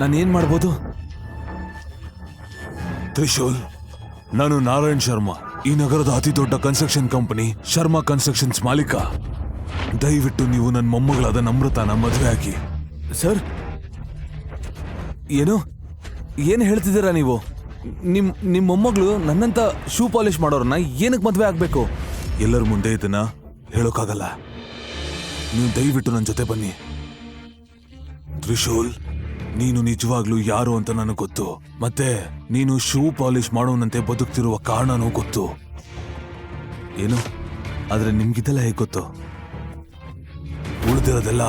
ನಾನು ಏನ್ ಮಾಡ್ಬೋದು? ತ್ರಿಶೂಲ್, ನಾನು ನಾರಾಯಣ್ ಶರ್ಮಾ, ಈ ನಗರದ ಅತಿ ದೊಡ್ಡ ಕನ್ಸ್ಟ್ರಕ್ಷನ್ ಕಂಪನಿ ಶರ್ಮಾ ಕನ್ಸ್ಟ್ರಕ್ಷನ್ಸ್ ಮಾಲೀಕ. ದಯವಿಟ್ಟು ನೀವು ನನ್ನ ಮೊಮ್ಮಗಳಾದ ನಮ್ರತಾನ ಮದುವೆ ಆಗಿ. ಸರ್, ಏನು ಹೇಳ್ತಿದ್ದೀರಾ ನೀವು? ನಿಮ್ಮ ಮೊಮ್ಮಗಳು ನನ್ನಂತ ಶೂ ಪಾಲಿಶ್ ಮಾಡೋರನ್ನ ಏನಕ್ಕೆ ಮದುವೆ ಆಗ್ಬೇಕು? ಎಲ್ಲರ ಮುಂದೆ ಇದನ್ನ ಹೇಳೋಕ್ಕಾಗಲ್ಲ. ನೀವು ದಯವಿಟ್ಟು ನನ್ನ ಜೊತೆ ಬನ್ನಿ. ತ್ರಿಶೂಲ್, ನೀನು ನಿಜವಾಗ್ಲೂ ಯಾರು ಅಂತ ನನಗೆ ಗೊತ್ತು. ಮತ್ತೆ ನೀನು ಶೂ ಪಾಲಿಶ್ ಮಾಡೋನಂತೆ ಬದುಕ್ತಿರುವ ಕಾರಣನೂ ಗೊತ್ತು. ಏನು, ಆದ್ರೆ ನಿಮ್ಗಿದೆಲ್ಲ ಹೇಗೆ ಗೊತ್ತು? ಉಳಿದಿರೋದೆಲ್ಲ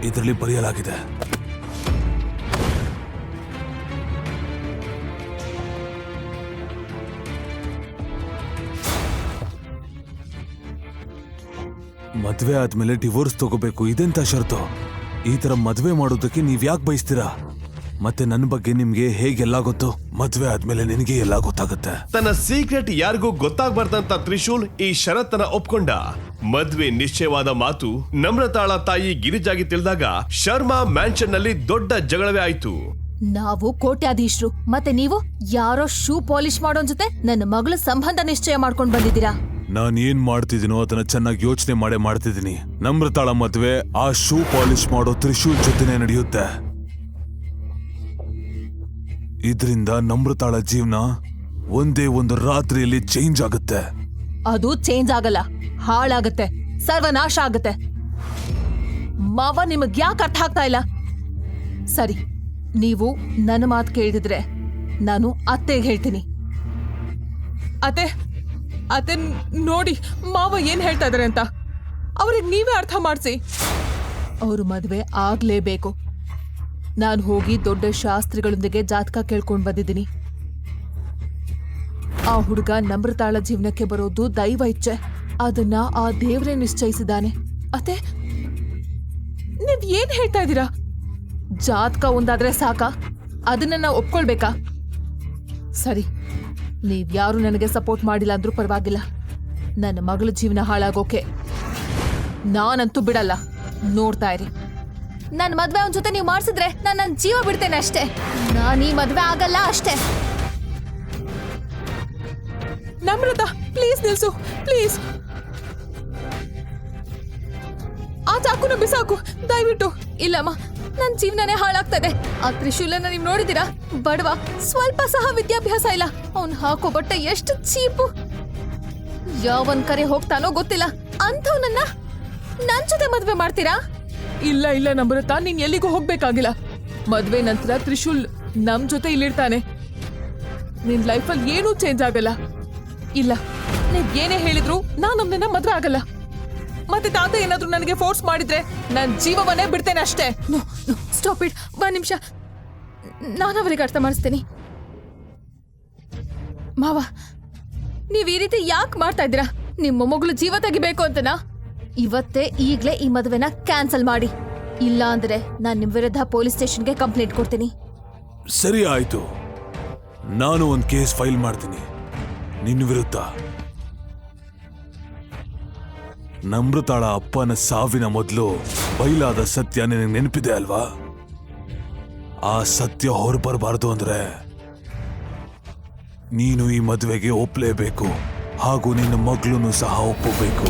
ಇದರಲ್ಲಿ ಬರೆಯಲಾಗಿದೆ. ಮದ್ವೆ ಆದ್ಮೇಲೆ ಡಿವೋರ್ಸ್ ತಗೋಬೇಕು, ಇದೆಂತ ಷರತ್ತು? ಈ ತರ ಮದ್ವೆ ಮಾಡೋದಕ್ಕೆ ನೀವ್ ಯಾಕೆ ಬಯಸ್ತೀರಾ? ಮತ್ತೆ ನನ್ನ ಬಗ್ಗೆ ನಿಮ್ಗೆ ಹೇಗೆಲ್ಲ ಗೊತ್ತು? ಮದ್ವೆ ಆದ್ಮೇಲೆ ನಿನಗೆ ಎಲ್ಲ ಗೊತ್ತಾಗುತ್ತೆ. ತನ್ನ ಸೀಕ್ರೆಟ್ ಯಾರಿಗೂ ಗೊತ್ತಾಗ್ಬಾರ್ದಂತ ತ್ರಿಶೂಲ್ ಈ ಷರತ್ತನ್ನ ಒಪ್ಕೊಂಡ. ಮದ್ವೆ ನಿಶ್ಚಯವಾದ ಮಾತು ನಮ್ರತಾಳ ತಾಯಿ ಗಿರಿಜಾಗಿ ತಿಳಿದಾಗ ಶರ್ಮಾ ಮ್ಯಾನ್ಷನ್ ನಲ್ಲಿ ದೊಡ್ಡ ಜಗಳವೇ ಆಯ್ತು. ನಾವು ಕೋಟ್ಯಾಧೀಶರು, ಮತ್ತೆ ನೀವು ಯಾರೋ ಶೂ ಪಾಲಿಶ್ ಮಾಡೋನ್ ಜೊತೆ ನನ್ನ ಮಗಳ ಸಂಬಂಧ ನಿಶ್ಚಯ ಮಾಡ್ಕೊಂಡ್ ಬಂದಿದ್ದೀರಾ. ನಾನ್ ಏನ್ ಮಾಡ್ತಿದ್ದೀನೋ ಅದನ್ನ ಚೆನ್ನಾಗಿ ಯೋಚನೆ ಮಾಡ್ತಿದ್ದೀನಿ. ನಮ್ರತಾಳ ಮದ್ವೆ ಆ ಶೂ ಪಾಲಿಶ್ ಮಾಡೋ ತ್ರಿಶೂಲ್ ಜೊತೆನೆ ನಡೆಯುತ್ತೆ. ಇದರಿಂದ ನಮ್ರತಾಳ ಜೀವನ ಒಂದೇ ಒಂದು ರಾತ್ರಿಯಲ್ಲಿ ಚೇಂಜ್ ಆಗುತ್ತೆ. ಅದು ಚೇಂಜ್ ಆಗಲ್ಲ, ಹಾಳಾಗತ್ತೆ, ಸರ್ವನಾಶ ಆಗತ್ತೆ. ಮಾವ, ನಿಮಗ್ ಯಾಕೆ ಅರ್ಥ ಆಗ್ತಾ ಇಲ್ಲ? ಸರಿ, ನೀವು ನನ್ನ ಮಾತು ಕೇಳಿದ್ರೆ ನಾನು ಅತ್ತೆಗೆ ಹೇಳ್ತೀನಿ. ಅತ್ತೆ ನೋಡಿ ಮಾವ ಏನ್ ಹೇಳ್ತಾ ಇದಾರೆ ಅಂತ. ಅವ್ರಿಗೆ ನೀವೇ ಅರ್ಥ ಮಾಡಿಸಿ. ಅವರು ಮದುವೆ ಆಗ್ಲೇಬೇಕು. ನಾನು ಹೋಗಿ ದೊಡ್ಡ ಶಾಸ್ತ್ರಿಗಳೊಂದಿಗೆ ಜಾತಕ ಕೇಳ್ಕೊಂಡ್ ಬಂದಿದ್ದೀನಿ. ಆ ಹುಡುಗ ನಮ್ರತಾಳ ಜೀವನಕ್ಕೆ ಬರೋದು ದೈವ ಇಚ್ಛೆ. ಅದನ್ನ ಆ ದೇವ್ರೇ ನಿಶ್ಚಯಿಸಿದ್ದಾನೆ. ಅತ್ತೆ, ನೀವ್ ಏನ್ ಹೇಳ್ತಾ ಇದ್ದೀರಾ? ಜಾತಕ ಒಂದಾದ್ರೆ ಸಾಕಾ? ಅದನ್ನ ನಾವು ಒಪ್ಕೊಳ್ಬೇಕಾ? ಸರಿ, ನೀವ್ಯಾರು ನನಗೆ ಸಪೋರ್ಟ್ ಮಾಡಿಲ್ಲ ಅಂದ್ರೂ ಪರವಾಗಿಲ್ಲ. ನನ್ನ ಮಗಳ ಜೀವನ ಹಾಳಾಗೋಕೆ ನಾನಂತೂ ಬಿಡಲ್ಲ. ನೋಡ್ತಾ ಇರಿ. ನನ್ ಮದ್ವೆ ಅವನ್ ಜೊತೆ ನೀವು ಮಾಡ್ಸಿದ್ರೆ ನಾನು ನನ್ನ ಜೀವ ಬಿಡ್ತೇನೆ ಅಷ್ಟೇ. ನಾನು ಈ ಮದ್ವೆ ಆಗಲ್ಲ ಅಷ್ಟೇ. ನಮ್ರತಾ, ಪ್ಲೀಸ್ ನಿಲ್ಸು, ಪ್ಲೀಸ್. ಆ ಚಾಕುನ ಬಿಸಾಕು ದಯವಿಟ್ಟು. ಇಲ್ಲಮ್ಮ, ನನ್ ಜೀವನನೇ ಹಾಳಾಗ್ತದೆ. ಆ ತ್ರಿಶೂಲನ ನೀವ್ ನೋಡಿದೀರಾ? ಬಡವ, ಸ್ವಲ್ಪ ಸಹ ವಿದ್ಯಾಭ್ಯಾಸ ಇಲ್ಲ. ಅವ್ನ್ ಹಾಕೋ ಬಟ್ಟೆ ಎಷ್ಟು ಚೀಪು. ಯಾವನ್ ಕರೆ ಹೋಗ್ತಾನೋ ಗೊತ್ತಿಲ್ಲ, ಅಂಥವ್ನನ್ನ ನನ್ ಜೊತೆ ಮದ್ವೆ ಮಾಡ್ತೀರಾ? ಇಲ್ಲ ನಮ್ರತಾ, ನೀನ್ ಎಲ್ಲಿಗೂ ಹೋಗ್ಬೇಕಾಗಿಲ್ಲ. ಮದ್ವೆ ನಂತರ ತ್ರಿಶೂಲ್ ನಮ್ ಜೊತೆ ಇಲ್ಲಿರ್ತಾನೆ. ನಿನ್ ಲೈಫಲ್ಲಿ ಏನೂ ಚೇಂಜ್ ಆಗಲ್ಲ. ಇಲ್ಲ, ನೀವ್ ಏನೇ ಹೇಳಿದ್ರು ನಾನು ನಮ್ಮನ್ನ ಮದ್ವೆ ಆಗಲ್ಲ. ಮತ್ತೆ ತಾತ ಏನಾದ್ರೂ ನನಗೆ ಫೋರ್ಸ್ ಮಾಡಿದ್ರೆ ನನ್ ಜೀವವನ್ನೇ ಬಿಡ್ತೇನೆ ಅಷ್ಟೇ. Stop it. ಒಂದ್ ನಿಮಿಷ, ನಾನು ಅವರಿಗೆ ಅರ್ಥ ಮಾಡಿಸ್ತೀನಿ. ಮಾವ, ನೀವ್ ಈ ರೀತಿ ಯಾಕೆ ಮಾಡ್ತಾ ಇದ್ದೀರಾ? ನಿಮ್ಮ ಮೊಮ್ಮಗಳು ಜೀವ ತೆಗಿಬೇಕು ಅಂತನಾ? ಇವತ್ತೇ ಈಗ್ಲೇ ಈ ಮದುವೆನ ಕ್ಯಾನ್ಸಲ್ ಮಾಡಿ, ಇಲ್ಲ ಅಂದ್ರೆ ನಾನ್ ನಿಮ್ ವಿರುದ್ಧ ಪೊಲೀಸ್ ಸ್ಟೇಷನ್ಗೆ ಕಂಪ್ಲೇಂಟ್ ಕೊಡ್ತೀನಿ. ಸರಿ ಆಯ್ತು, ನಾನು ಒಂದು ಕೇಸ್ ಫೈಲ್ ಮಾಡ್ತೀನಿ ನಿನ್ನ ವಿರುದ್ಧ. ನಮ್ರತಾಳ ಅಪ್ಪನ ಸಾವಿನ ಮೊದಲು ಬಯಲಾದ ಸತ್ಯ ನಿನಗೆ ನೆನಪಿದೆ ಅಲ್ವಾ? ಆ ಸತ್ಯ ಹೊರಬರಬಾರ್ದು ಅಂದ್ರೆ ನೀನು ಈ ಮದುವೆಗೆ ಒಪ್ಪಲೇಬೇಕು, ಹಾಗೂ ನಿನ್ನ ಮಗಳನ್ನು ಸಹ ಒಪ್ಪಬೇಕು.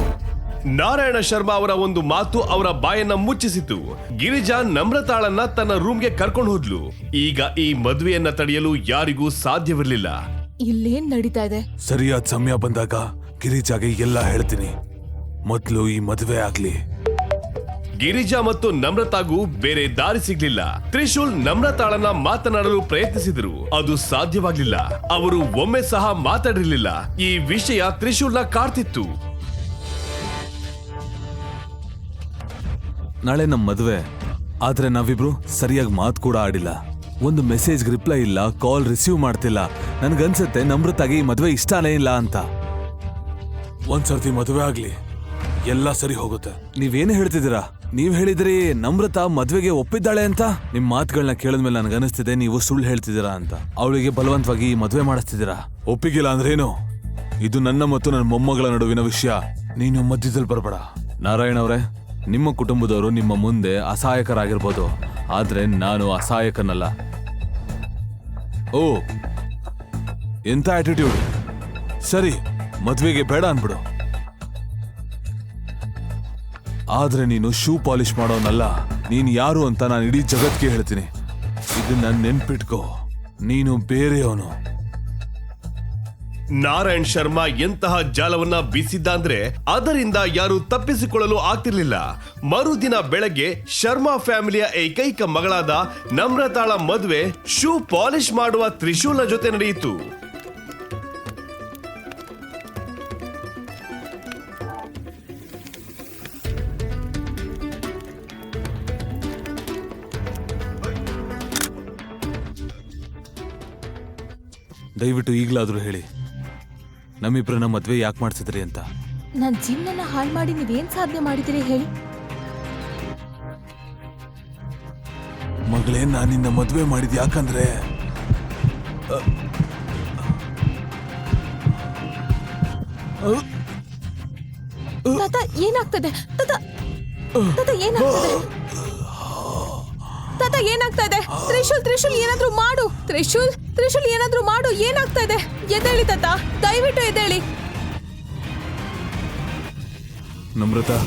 ನಾರಾಯಣ ಶರ್ಮಾ ಅವರ ಒಂದು ಮಾತು ಅವರ ಬಾಯನ್ನ ಮುಚ್ಚಿಸಿತು. ಗಿರಿಜಾ ನಮ್ರತಾಳನ್ನ ತನ್ನ ರೂಮ್ಗೆ ಕರ್ಕೊಂಡು ಹೋದ್ಲು. ಈಗ ಈ ಮದುವೆಯನ್ನ ತಡೆಯಲು ಯಾರಿಗೂ ಸಾಧ್ಯವಿರಲಿಲ್ಲ. ಇಲ್ಲೇನ್ ನಡೀತಾ ಇದೆ? ಸರಿಯಾದ ಸಮಯ ಬಂದಾಗ ಗಿರಿಜಾಗೆ ಎಲ್ಲ ಹೇಳ್ತೀನಿ. ಮೊದಲು ಈ ಮದುವೆ ಆಗ್ಲಿ. ಗಿರಿಜಾ ಮತ್ತು ನಮ್ರತಾಗೂ ಬೇರೆ ದಾರಿ ಸಿಗ್ಲಿಲ್ಲ. ತ್ರಿಶೂಲ್ ನಮ್ರತಾಳನ್ನ ಮಾತನಾಡಲು ಪ್ರಯತ್ನಿಸಿದ್ರು, ಅದು ಸಾಧ್ಯವಾಗ್ಲಿಲ್ಲ. ಅವರು ಒಮ್ಮೆ ಸಹ ಮಾತಾಡಿರ್ಲಿಲ್ಲ. ಈ ವಿಷಯ ತ್ರಿಶೂಲ್ನ ಕಾಡ್ತಿತ್ತು. ನಾಳೆ ನಮ್ಮ ಮದುವೆ, ಆದ್ರೆ ನಾವಿಬ್ರು ಸರಿಯಾಗಿ ಮಾತು ಕೂಡ ಆಡಿಲ್ಲ. ಒಂದು ಮೆಸೇಜ್ ರಿಪ್ಲೈ ಇಲ್ಲ, ಕಾಲ್ ರಿಸೀವ್ ಮಾಡ್ತಿಲ್ಲ. ನನ್ಗನ್ಸುತ್ತೆ ನಮ್ರತಾಗಿ ಈ ಮದುವೆ ಇಷ್ಟನೇ ಇಲ್ಲ ಅಂತ. ಒಂದ್ಸರ್ತಿ ಮದುವೆ ಆಗ್ಲಿ, ಎಲ್ಲ ಸರಿ ಹೋಗುತ್ತೆ. ನೀವೇನು ಹೇಳ್ತಿದ್ದೀರಾ? ನೀವ್ ಹೇಳಿದ್ರಿ ನಮ್ರತಾ ಮದ್ವೆಗೆ ಒಪ್ಪಿದ್ದಾಳೆ ಅಂತ. ನಿಮ್ ಮಾತುಗಳನ್ನ ಕೇಳಿದ್ಮೇಲೆ ನನ್ಗನ್ನಿಸ್ತಿದೆ ನೀವು ಸುಳ್ಳು ಹೇಳ್ತಿದ್ದೀರಾ ಅಂತ. ಅವಳಿಗೆ ಬಲವಂತವಾಗಿ ಈ ಮದುವೆ ಮಾಡಿಸ್ತಿದ್ದೀರಾ. ಒಪ್ಪಿಗಿಲ್ಲ ಅಂದ್ರೇನು? ಇದು ನನ್ನ ಮತ್ತು ನನ್ನ ಮೊಮ್ಮಗಳ ನಡುವಿನ ವಿಷಯ. ನೀನು ಮಧ್ಯದಲ್ಲಿ ಬರಬೇಡ. ನಾರಾಯಣ್ ಅವರೇ, ನಿಮ್ಮ ಕುಟುಂಬದವರು ನಿಮ್ಮ ಮುಂದೆ ಅಸಹಾಯಕರಾಗಿರ್ಬೋದು, ಆದ್ರೆ ನಾನು ಅಸಹಾಯಕನಲ್ಲ. ಓ, ಎಂತ ಆಟಿಟ್ಯೂಡ್. ಸರಿ, ಮದ್ವೆಗೆ ಬೇಡ ಅನ್ಬಿಡು. ಆದ್ರೆ ನೀನು ಶೂ ಪಾಲಿಶ್ ಮಾಡೋನಲ್ಲ. ನೀನ್ ಯಾರು ಅಂತ ನಾನು ಇಡೀ ಜಗತ್ಗೆ ಹೇಳ್ತೀನಿ. ಇದನ್ನ ನೆನ್ಪಿಟ್ಕೋ, ನೀನು ಬೇರೆಯವನು. ನಾರಾಯಣ್ ಶರ್ಮಾ ಎಂತಹ ಜಾಲವನ್ನ ಬೀಸಿದ್ದ ಅಂದ್ರೆ ಅದರಿಂದ ಯಾರು ತಪ್ಪಿಸಿಕೊಳ್ಳಲು ಆಗ್ತಿರ್ಲಿಲ್ಲ. ಮರುದಿನ ಬೆಳಗ್ಗೆ ಶರ್ಮಾ ಫ್ಯಾಮಿಲಿಯ ಏಕೈಕ ಮಗಳಾದ ನಮ್ರತಾಳ ಮದುವೆ ಶೂ ಪಾಲಿಶ್ ಮಾಡುವ ತ್ರಿಶೂಲ್ನ ಜೊತೆ ನಡೆಯಿತು. ದಯವಿಟ್ಟು ಈಗಲಾದ್ರೂ ಹೇಳಿ, ನಮ್ಮಿಬ್ರನ್ನ ಮದ್ವೆ ಯಾಕೆ ಮಾಡ್ಸಿದ್ರಿ ಅಂತ. ನನ್ ಜೀವನನ ಹಾಳು ಮಾಡಿ ನೀವೇನ್ ಸಾಧನೆ ಮಾಡಿದಿರಿ ಹೇಳಿ? ಮಗಳೇ, ನಾನಿನ್ನ ಮದ್ವೆ ಮಾಡಿದ್ ಯಾಕಂದ್ರೆ ತಾತ ಏನಾಗ್ತದೆ? ತಾತ ಏನಾಗ್ತದೆ? ತಾತ ಏನಾಗ್ತಾ ಇದೆ? ತ್ರಿಶೂಲ್ ಏನಾದ್ರೂ ಮಾಡು. ತ್ರಿಶೂಲ್ ಏನಾದ್ರೂ ಮಾಡು. ಏನಾಗ್ತಾ ಇದೆ? ಎದ್ದೇಳಿ ತಾತ, ದಯವಿಟ್ಟು ಎದ್ದೇಳಿ. ನಮ್ರತಾ,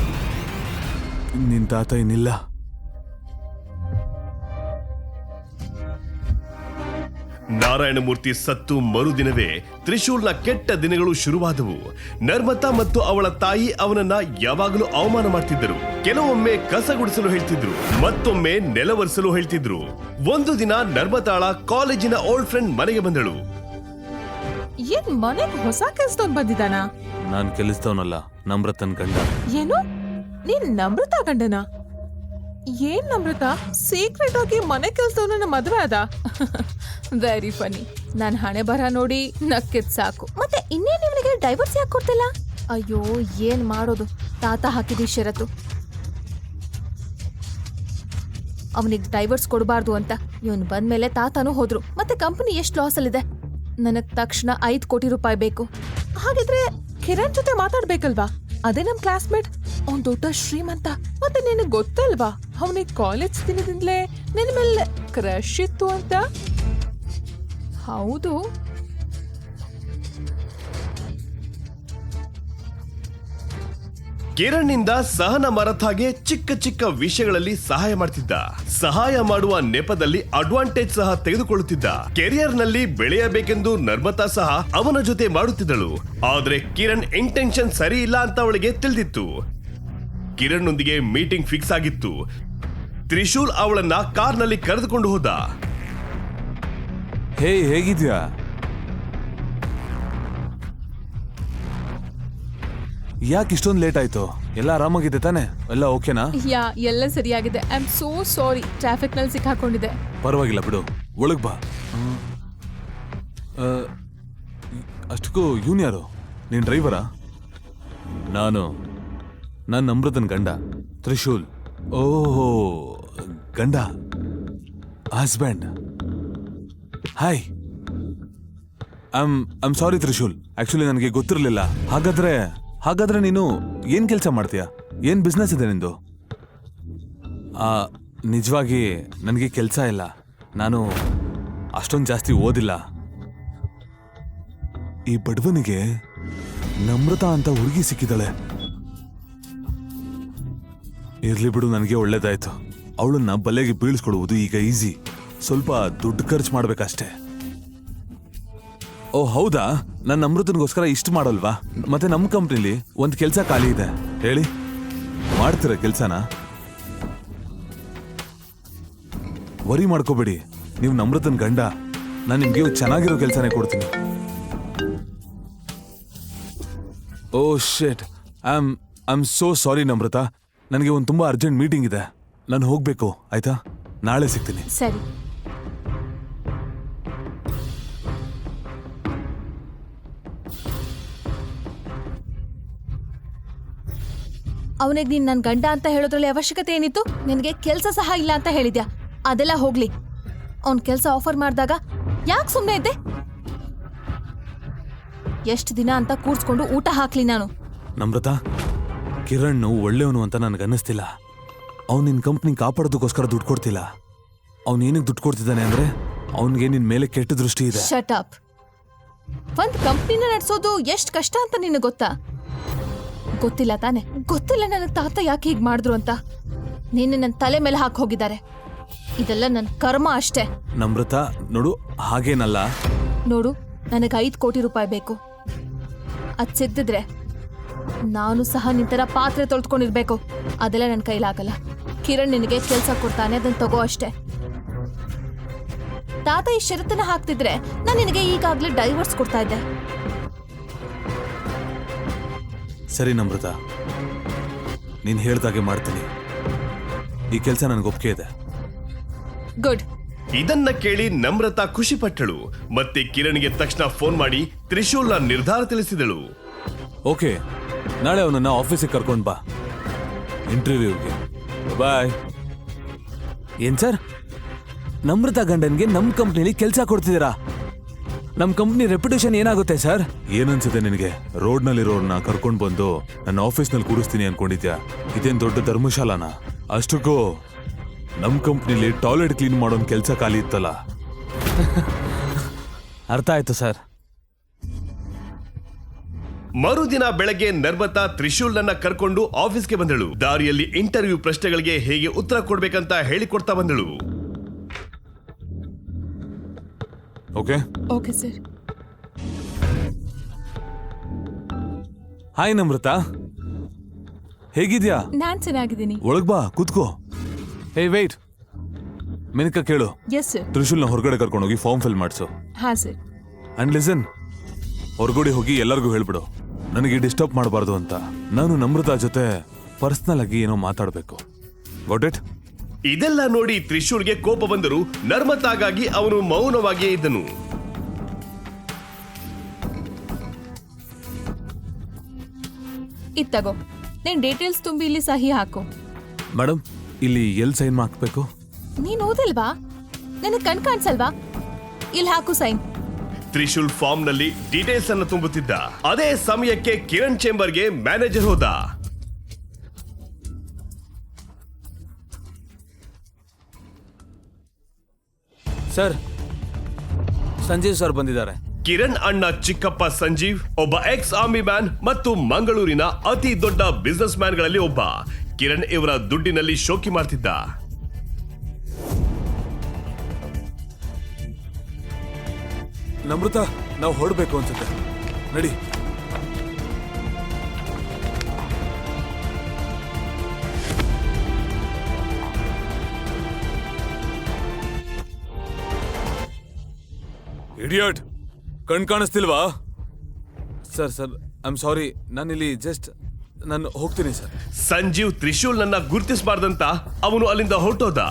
ನಿನ್ ತಾತ ಏನಿಲ್ಲ. ನಾರಾಯಣಮೂರ್ತಿ ಸತ್ತು ಮರುದಿನವೇ ತ್ರಿಶೂಲ್ನ ಕೆಟ್ಟ ದಿನಗಳು ಶುರುವಾದವು. ನರ್ಮತಾ ಮತ್ತು ಅವಳ ತಾಯಿ ಅವನನ್ನ ಯಾವಾಗಲೂ ಅವಮಾನ ಮಾಡ್ತಿದ್ದರು. ಕೆಲವೊಮ್ಮೆ ಕಸ ಗುಡಿಸಲು ಹೇಳ್ತಿದ್ರು, ಮತ್ತೊಮ್ಮೆ ನೆಲವರಿಸಲು ಹೇಳ್ತಿದ್ರು. ಒಂದು ದಿನ ನರ್ಮತಾಳ ಕಾಲೇಜಿನ ಓಲ್ಡ್ ಫ್ರೆಂಡ್ ಮನೆಗೆ ಬಂದಳು. ಏನ್ ಮನೆಗ್ ಹೊಸ ಕೆಲ್ಸದವ್ನ್ ಬಂದಿದ್ದಾನ? ನಾನ್ ಕೆಲಸದವನಲ್ಲ, ನಮ್ರತನ್ ಗಂಡ. ಏನು? ನೀನ್ ನಮ್ರತಾ ಗಂಡನ? ಏನ್ ನಮ್ರತಾ ಸೀಕ್ರೆಟ್ ಆಗಿ ಮನೆ ಕೆಲ್ಸದವನ ಮದ್ವೆ ಅದ? ವೆರಿ ಫನಿ. ನಾನ್ ಹಣೆ ಬರ ನೋಡಿ ನಕ್ಕಿದ್ ಸಾಕು. ಮತ್ತೆ ಇನ್ನೇನ್ ಇವನಿಗೆ ಡೈವರ್ಸ್ ಯಾಕೆ ಕೊಡ್ತಿಲ್ಲ? ಅಯ್ಯೋ, ಏನ್ ಮಾಡೋದು? ತಾತ ಹಾಕಿದಿ ಷರತ್ತು, ಅವನಿಗೆ ಡೈವರ್ಸ್ ಕೊಡಬಾರ್ದು ಅಂತ. ಇವನ್ ಬಂದ್ಮೇಲೆ ತಾತನೂ ಹೋದ್ರು. ಮತ್ತೆ ಕಂಪನಿ ಎಷ್ಟು ಲಾಸ್ ಅಲ್ಲಿದೆ. ನನಗ್ ತಕ್ಷಣ 5 ಕೋಟಿ ರೂಪಾಯಿ ಬೇಕು. ಹಾಗಿದ್ರೆ ಕಿರಣ್ ಜೊತೆ ಮಾತಾಡ್ಬೇಕಲ್ವಾ? ಅದೇ ನಮ್ ಕ್ಲಾಸ್ಮೇಟ್, ಅವ್ನ್ ದೊಡ್ಡ ಶ್ರೀಮಂತ. ಮತ್ತೆ ನಿನಗ್ ಗೊತ್ತಲ್ವಾ ಅವನಿಗೆ ಕಾಲೇಜ್ ದಿನದಿಂದಲೇ ನಿನ್ ಮೇಲೆ ಕ್ರಶ್ ಇತ್ತು ಅಂತ? ಹೌದು. ಕಿರಣ್ನಿಂದ ಸಹನ ಮರಥಾಗೆ ಚಿಕ್ಕ ಚಿಕ್ಕ ವಿಷಯಗಳಲ್ಲಿ ಸಹಾಯ ಮಾಡ್ತಿದ್ದ. ಸಹಾಯ ಮಾಡುವ ನೆಪದಲ್ಲಿ ಅಡ್ವಾಂಟೇಜ್ ಸಹ ತೆಗೆದುಕೊಳ್ಳುತ್ತಿದ್ದ. ಕೆರಿಯರ್ ನಲ್ಲಿ ಬೆಳೆಯಬೇಕೆಂದು ನರ್ಮತಾ ಸಹ ಅವನ ಜೊತೆ ಮಾಡುತ್ತಿದ್ದಳು. ಆದ್ರೆ ಕಿರಣ್ ಇಂಟೆನ್ಷನ್ ಸರಿ ಇಲ್ಲ ಅಂತ ಅವಳಿಗೆ ತಿಳಿದಿತ್ತು. ಕಿರಣ್ಣೊಂದಿಗೆ ಮೀಟಿಂಗ್ ಫಿಕ್ಸ್ ಆಗಿತ್ತು. ತ್ರಿಶೂಲ್ ಅವಳನ್ನ ಕಾರ್ನಲ್ಲಿ ಕರೆದುಕೊಂಡು ಹೋದ. ಹೇ, ಹೇಗಿದ್ಯಾ? ಯಾಕೆ ಇಷ್ಟೊಂದು ಲೇಟ್ ಆಯ್ತು? ಎಲ್ಲ ಆರಾಮಾಗಿದೆ ತಾನೆ? ಎಲ್ಲ ಓಕೆನಾ? ಯಾ, ಎಲ್ಲ ಸರಿಯಾಗಿದೆ. I am so sorry, traffic ನಲ್ಲಿ ಸಿಕ್ಕಾಕೊಂಡಿದ್ದೆ. ಪರವಾಗಿಲ್ಲ ಬಿಡು, ಒಳಗ್ ಬಾ. ಅಷ್ಟಕ್ಕೂ ಇವನ್ ಯಾರು? ನೀನ್ ಡ್ರೈವರಾ? ನಾನು ಅಮೃತನ್ ಗಂಡ ತ್ರಿಶೂಲ್. ಓಹೋ, ಗಂಡ, husband. Hi, I'm sorry Trishul, actually ನನಗೆ ಗೊತ್ತಿರಲಿಲ್ಲ. ಹಾಗಾದ್ರೆ ನೀನು ಏನ್ ಕೆಲಸ ಮಾಡ್ತೀಯಾ? ಏನ್ ಬಿಸ್ನೆಸ್ ಇದೆ ನಿಂದು? ನಿಜವಾಗಿ ನನಗೆ ಕೆಲಸ ಇಲ್ಲ. ನಾನು ಅಷ್ಟೊಂದು ಜಾಸ್ತಿ ಓದಿಲ್ಲ. ಈ ಬಡವನಿಗೆ ನಮ್ರತಾ ಅಂತ ಹುಡುಗಿ ಸಿಕ್ಕಿದಾಳೆ. ಇರ್ಲಿ ಬಿಡು, ನನಗೆ ಒಳ್ಳೇದಾಯ್ತು. ಅವಳನ್ನ ಬಲೆಗೆ ಬೀಳಿಸ್ಕೊಡುವುದು ಈಗ ಈಸಿ. ಸ್ವಲ್ಪ ದುಡ್ಡು ಖರ್ಚು ಮಾಡ್ಬೇಕಷ್ಟೇ. ಓ ಹೌದಾ, ನನ್ನ ಅಮೃತನಿಗೋಸ್ಕರ ಇಷ್ಟು ಮಾಡಲ್ವಾ? ಮತ್ತೆ ನಮ್ಮ ಕಂಪ್ನಿಲಿ ಒಂದು ಕೆಲಸ ಖಾಲಿ ಇದೆ, ಹೇಳಿ ಮಾಡ್ತೀರಾ ಕೆಲಸನ? ವರಿ ಮಾಡ್ಕೋಬೇಡಿ, ನೀವು ನಮ್ರತನ್ ಗಂಡ. ನಾನು ನಿಮ್ಗೆ ಚೆನ್ನಾಗಿರೋ ಕೆಲಸನೇ ಕೊಡ್ತೀನಿ. Oh shit, I am so sorry Namrata. ನನಗೆ ಒಂದು ತುಂಬಾ ಅರ್ಜೆಂಟ್ ಮೀಟಿಂಗ್ ಇದೆ, ನಾನು ಹೋಗ್ಬೇಕು. ಆಯ್ತಾ, ನಾಳೆ ಸಿಗ್ತೀನಿ. ಸರಿ. ಅವನಿಗೆ ನೀನ್ ನನ್ ಗಂಡ ಅಂತ ಹೇಳೋದ್ರಲ್ಲಿ ಅವಶ್ಯಕತೆ ಏನಿತ್ತು? ನಿನಗೆ ಕೆಲಸ ಸಹ ಇಲ್ಲ ಅಂತ ಹೇಳಿದ್ಯಾ. ಅದೆಲ್ಲ ಹೋಗ್ಲಿ, ಅವ್ನ್ ಕೆಲಸ ಆಫರ್ ಮಾಡಿದಾಗ ಯಾಕೆ ಸುಮ್ಮನೆ ಇದ್ದೆ? ಎಷ್ಟು ದಿನ ಅಂತ ಕೂರ್ಸ್ಕೊಂಡು ಊಟ ಹಾಕ್ಲಿ ನಾನು? ನಮ್ರತಾ, ಕಿರಣ್ ಒಳ್ಳೆಯವನು ಅಂತ ನನಗನ್ನಿಸ್ತಿಲ್ಲ. ಅವ್ನು ನಿನ್ನ ಕಂಪ್ನಿ ಕಾಪಾಡೋದಕ್ಕೋಸ್ಕರ ದುಡ್ಡು ಕೊಡ್ತಿಲ್ಲ. ಅವ್ನು ಏನಕ್ಕೆ ದುಡ್ಡು ಕೊಡ್ತಿದ್ದಾನೆ ಅಂದ್ರೆ ಅವನಿಗೆ ನಿನ್ ಮೇಲೆ ಕೆಟ್ಟ ದೃಷ್ಟಿ ಇದೆ. Shut up. ಒಂದ್ ಕಂಪ್ನಿನ ನಡೆಸೋದು ಎಷ್ಟು ಕಷ್ಟ ಅಂತ ನಿನಗೆ ಗೊತ್ತಾ? ಗೊತ್ತಿಲ್ಲ ತಾನೆ? ಗೊತ್ತಿಲ್ಲ ನನಗೆ ತಾತ ಯಾಕೆ ಹೀಗೆ ಮಾಡಿದ್ರು ಅಂತ. ನೀನು ನನ್ನ ತಲೆ ಮೇಲೆ ಹಾಕಿ ಹೋಗಿದ್ದಾರೆ. ಇದೆಲ್ಲ ನನ್ನ ಕರ್ಮ ಅಷ್ಟೇ. ನಮ್ರತಾ ನೋಡು, ಹಾಗೇನಲ್ಲ. ನೋಡು, ನನಗೆ 5 ಕೋಟಿ ರೂಪಾಯಿ ಬೇಕು. ಅದ್ ಸಿದ್ದಿದ್ರೆ ನಾನು ಸಹ ನಿಂತರ ಪಾತ್ರೆ ತೊಳ್ಕೊಂಡಿರ್ಬೇಕು. ಅದೆಲ್ಲ ನನ್ನ ಕೈಲಾಗಲ್ಲ. ಕಿರಣ್ ನಿನಗೆ ಕೆಲಸ ಕೊಡ್ತಾನೆ, ಅದನ್ನ ತಗೋ ಅಷ್ಟೇ. ತಾತ ಈ ಷರತ್ತನ್ನ ಹಾಕ್ತಿದ್ರೆ ನಾನು ನಿನಗೆ ಈಗಾಗ್ಲೇ ಡೈವರ್ಸ್ ಕೊಡ್ತಾ ಇದ್ದೆ. ಸರಿ ನಮ್ರತಾ, ನೀನ್ ಹೇಳ್ದಾಗೆ ಮಾಡ್ತೀನಿ. ಈ ಕೆಲಸ ನನಗೆ ಒಪ್ಪಿಗೆ ಇದೆ. ಗುಡ್. ಇದನ್ನ ಕೇಳಿ ನಮ್ರತಾ ಖುಷಿ ಪಟ್ಟಳು. ಮತ್ತೆ ಕಿರಣ್ಗೆ ತಕ್ಷಣ ಫೋನ್ ಮಾಡಿ ತ್ರಿಶೂಲ್ನ ನಿರ್ಧಾರ ತಿಳಿಸಿದಳು. ಓಕೆ, ನಾಳೆ ಅವನನ್ನ ಆಫೀಸಿಗೆ ಕರ್ಕೊಂಡ್ ಬಾ, ಇಂಟರ್ವ್ಯೂಗೆ. ಬಾಯ್. ಏನ್ ಸರ್, ನಮ್ರತಾ ಗಂಡನ್ಗೆ ನಮ್ ಕಂಪ್ನಿಲಿ ಕೆಲಸ ಕೊಡ್ತಿದ್ದೀರಾ? ನಮ್ ಕಂಪ್ನಿ ರೆಪ್ಯುಟೇಷನ್ ಏನಾಗುತ್ತೆ ಸರ್? ಏನನ್ಸುತ್ತೆ ನಿನಗೆ? ರೋಡ್ನಲ್ಲಿರೋರ್ನ ಕರ್ಕೊಂಡ್ ಬಂದು ನನ್ನ ಆಫೀಸ್ನಲ್ಲಿ ಕೂರಿಸ್ತೀನಿ ಅನ್ಕೊಂಡಿದ್ಯಾ? ಇದೇನ್ ದೊಡ್ಡ ಧರ್ಮಶಾಲಾನ? ಅಷ್ಟಕ್ಕೂ ನಮ್ ಕಂಪ್ನಿಲಿ ಟಾಯ್ಲೆಟ್ ಕ್ಲೀನ್ ಮಾಡೋನ್ ಕೆಲಸ ಖಾಲಿ ಇತ್ತಲ್ಲ. ಅರ್ಥ ಆಯ್ತು ಸರ್. ಮರುದಿನ ಬೆಳಗ್ಗೆ ನರ್ಮತಾ ತ್ರಿಶೂಲ್ನನ್ನ ಕರ್ಕೊಂಡು ಆಫೀಸ್ಗೆ ಬಂದಳು. ದಾರಿಯಲ್ಲಿ ಇಂಟರ್ವ್ಯೂ ಪ್ರಶ್ನೆಗಳಿಗೆ ಹೇಗೆ ಉತ್ತರ ಕೊಡ್ಬೇಕಂತ ಹೇಳಿಕೊಡ್ತಾ ಬಂದಳು. Okay okay sir. Hi Namrata, ಹೇಗಿದ್ಯಾ? ನಾನ್ ಚೆನ್ನಾಗಿದ್ದೀನಿ. ಒಳಗ್ ಬಾ, ಕೂತ್ಕೋ. ಹೇ ವೇಟ್, ಮೆನಕ ಕೇಳು. Yes sir. ತ್ರಿಶೂಲ್ನ ಹೊರಗಡೆ ಕರ್ಕೊಂಡೋಗಿ ಫಾರ್ಮ್ ಫಿಲ್ ಮಾಡಿಸು. ಹಾ ಸರ್. ಅಂಡ್ ಲಿಸನ್, ಹೊರಗಡೆ ಹೋಗಿ ಎಲ್ಲರಿಗೂ ಹೇಳ್ಬಿಡು ನನಗೆ ಡಿಸ್ಟರ್ಬ್ ಮಾಡಬಾರ್ದು ಅಂತ. ನಾನು ನಮ್ರತಾ ಜೊತೆ ಪರ್ಸನಲ್ ಆಗಿ ಏನೋ ಮಾತಾಡಬೇಕು. Got it? ಇದೆಲ್ಲ ನೋಡಿ ತ್ರಿಶೂಲ್ಗೆ ಕೋಪ ಬಂದರು. ನರ್ಮತಾಗಾಗಿ ಅವನು ಮೌನವಾಗಿಯೇ ಇದ್ದನು. ಇದ್ ತಗೋ, ನೀನ್ ಡೀಟೇಲ್ಸ್ ತುಂಬಿ ಇಲ್ಲಿ ಸಹಿ ಹಾಕು. ಮೇಡಮ್, ಇಲ್ಲಿ ಎಲ್ಲಿ ಸೈನ್ ಹಾಕ್ಬೇಕು? ನೀನ್ ಓದಿಲ್ವಾ? ನನಗ್ ಕಣ್ ಕಾಣಿಸಲ್ವಾ? ಇಲ್ಲಿ ಹಾಕು ಸೈನ್. ತ್ರಿಶೂಲ್ ಫಾರ್ಮ್ ನಲ್ಲಿ ಡೀಟೇಲ್ಸ್ ಅನ್ನು ತುಂಬುತ್ತಿದ್ದ. ಅದೇ ಸಮಯಕ್ಕೆ ಕಿರಣ್ ಚೇಂಬರ್ಗೆ ಮ್ಯಾನೇಜರ್ ಹೋದ. ಸರ್, ಸಂಜೀವ್ ಸರ್ ಬಂದಿದ್ದಾರೆ. ಕಿರಣ್ ಅಣ್ಣ ಚಿಕ್ಕಪ್ಪ ಸಂಜೀವ್ ಒಬ್ಬ ಎಕ್ಸ್ ಆರ್ಮಿ ಮ್ಯಾನ್ ಮತ್ತು ಮಂಗಳೂರಿನ ಅತಿ ದೊಡ್ಡ ಬಿಸಿನೆಸ್ ಮ್ಯಾನ್ ಗಳಲ್ಲಿ ಒಬ್ಬ. ಕಿರಣ್ ಇವರ ದುಡ್ಡಿನಲ್ಲಿ ಶೋಕಿ ಮಾಡ್ತಿದ್ದ. ನಮ್ರತಾ, ನಾವು ಹೊರಡ್ಬೇಕು ಅನ್ಸುತ್ತೆ, ನಡಿ. ಇಡಿಯಟ್, ಕಣ್ ಕಾಣಿಸ್ತಿಲ್ವಾ? ಸರ್ ಐ ಆಮ್ ಸಾರಿ, ನಾನಿಲ್ಲಿ ಜಸ್ಟ್ ನಾನು ಹೋಗ್ತೀನಿ ಸರ್. ಸಂಜೀವ್ ತ್ರಿಶೂಲ್ ನನ್ನ ಗುರುತಿಸಬಾರ್ದಂತ ಅವನು ಅಲ್ಲಿಂದ ಹೊರಟೋದ.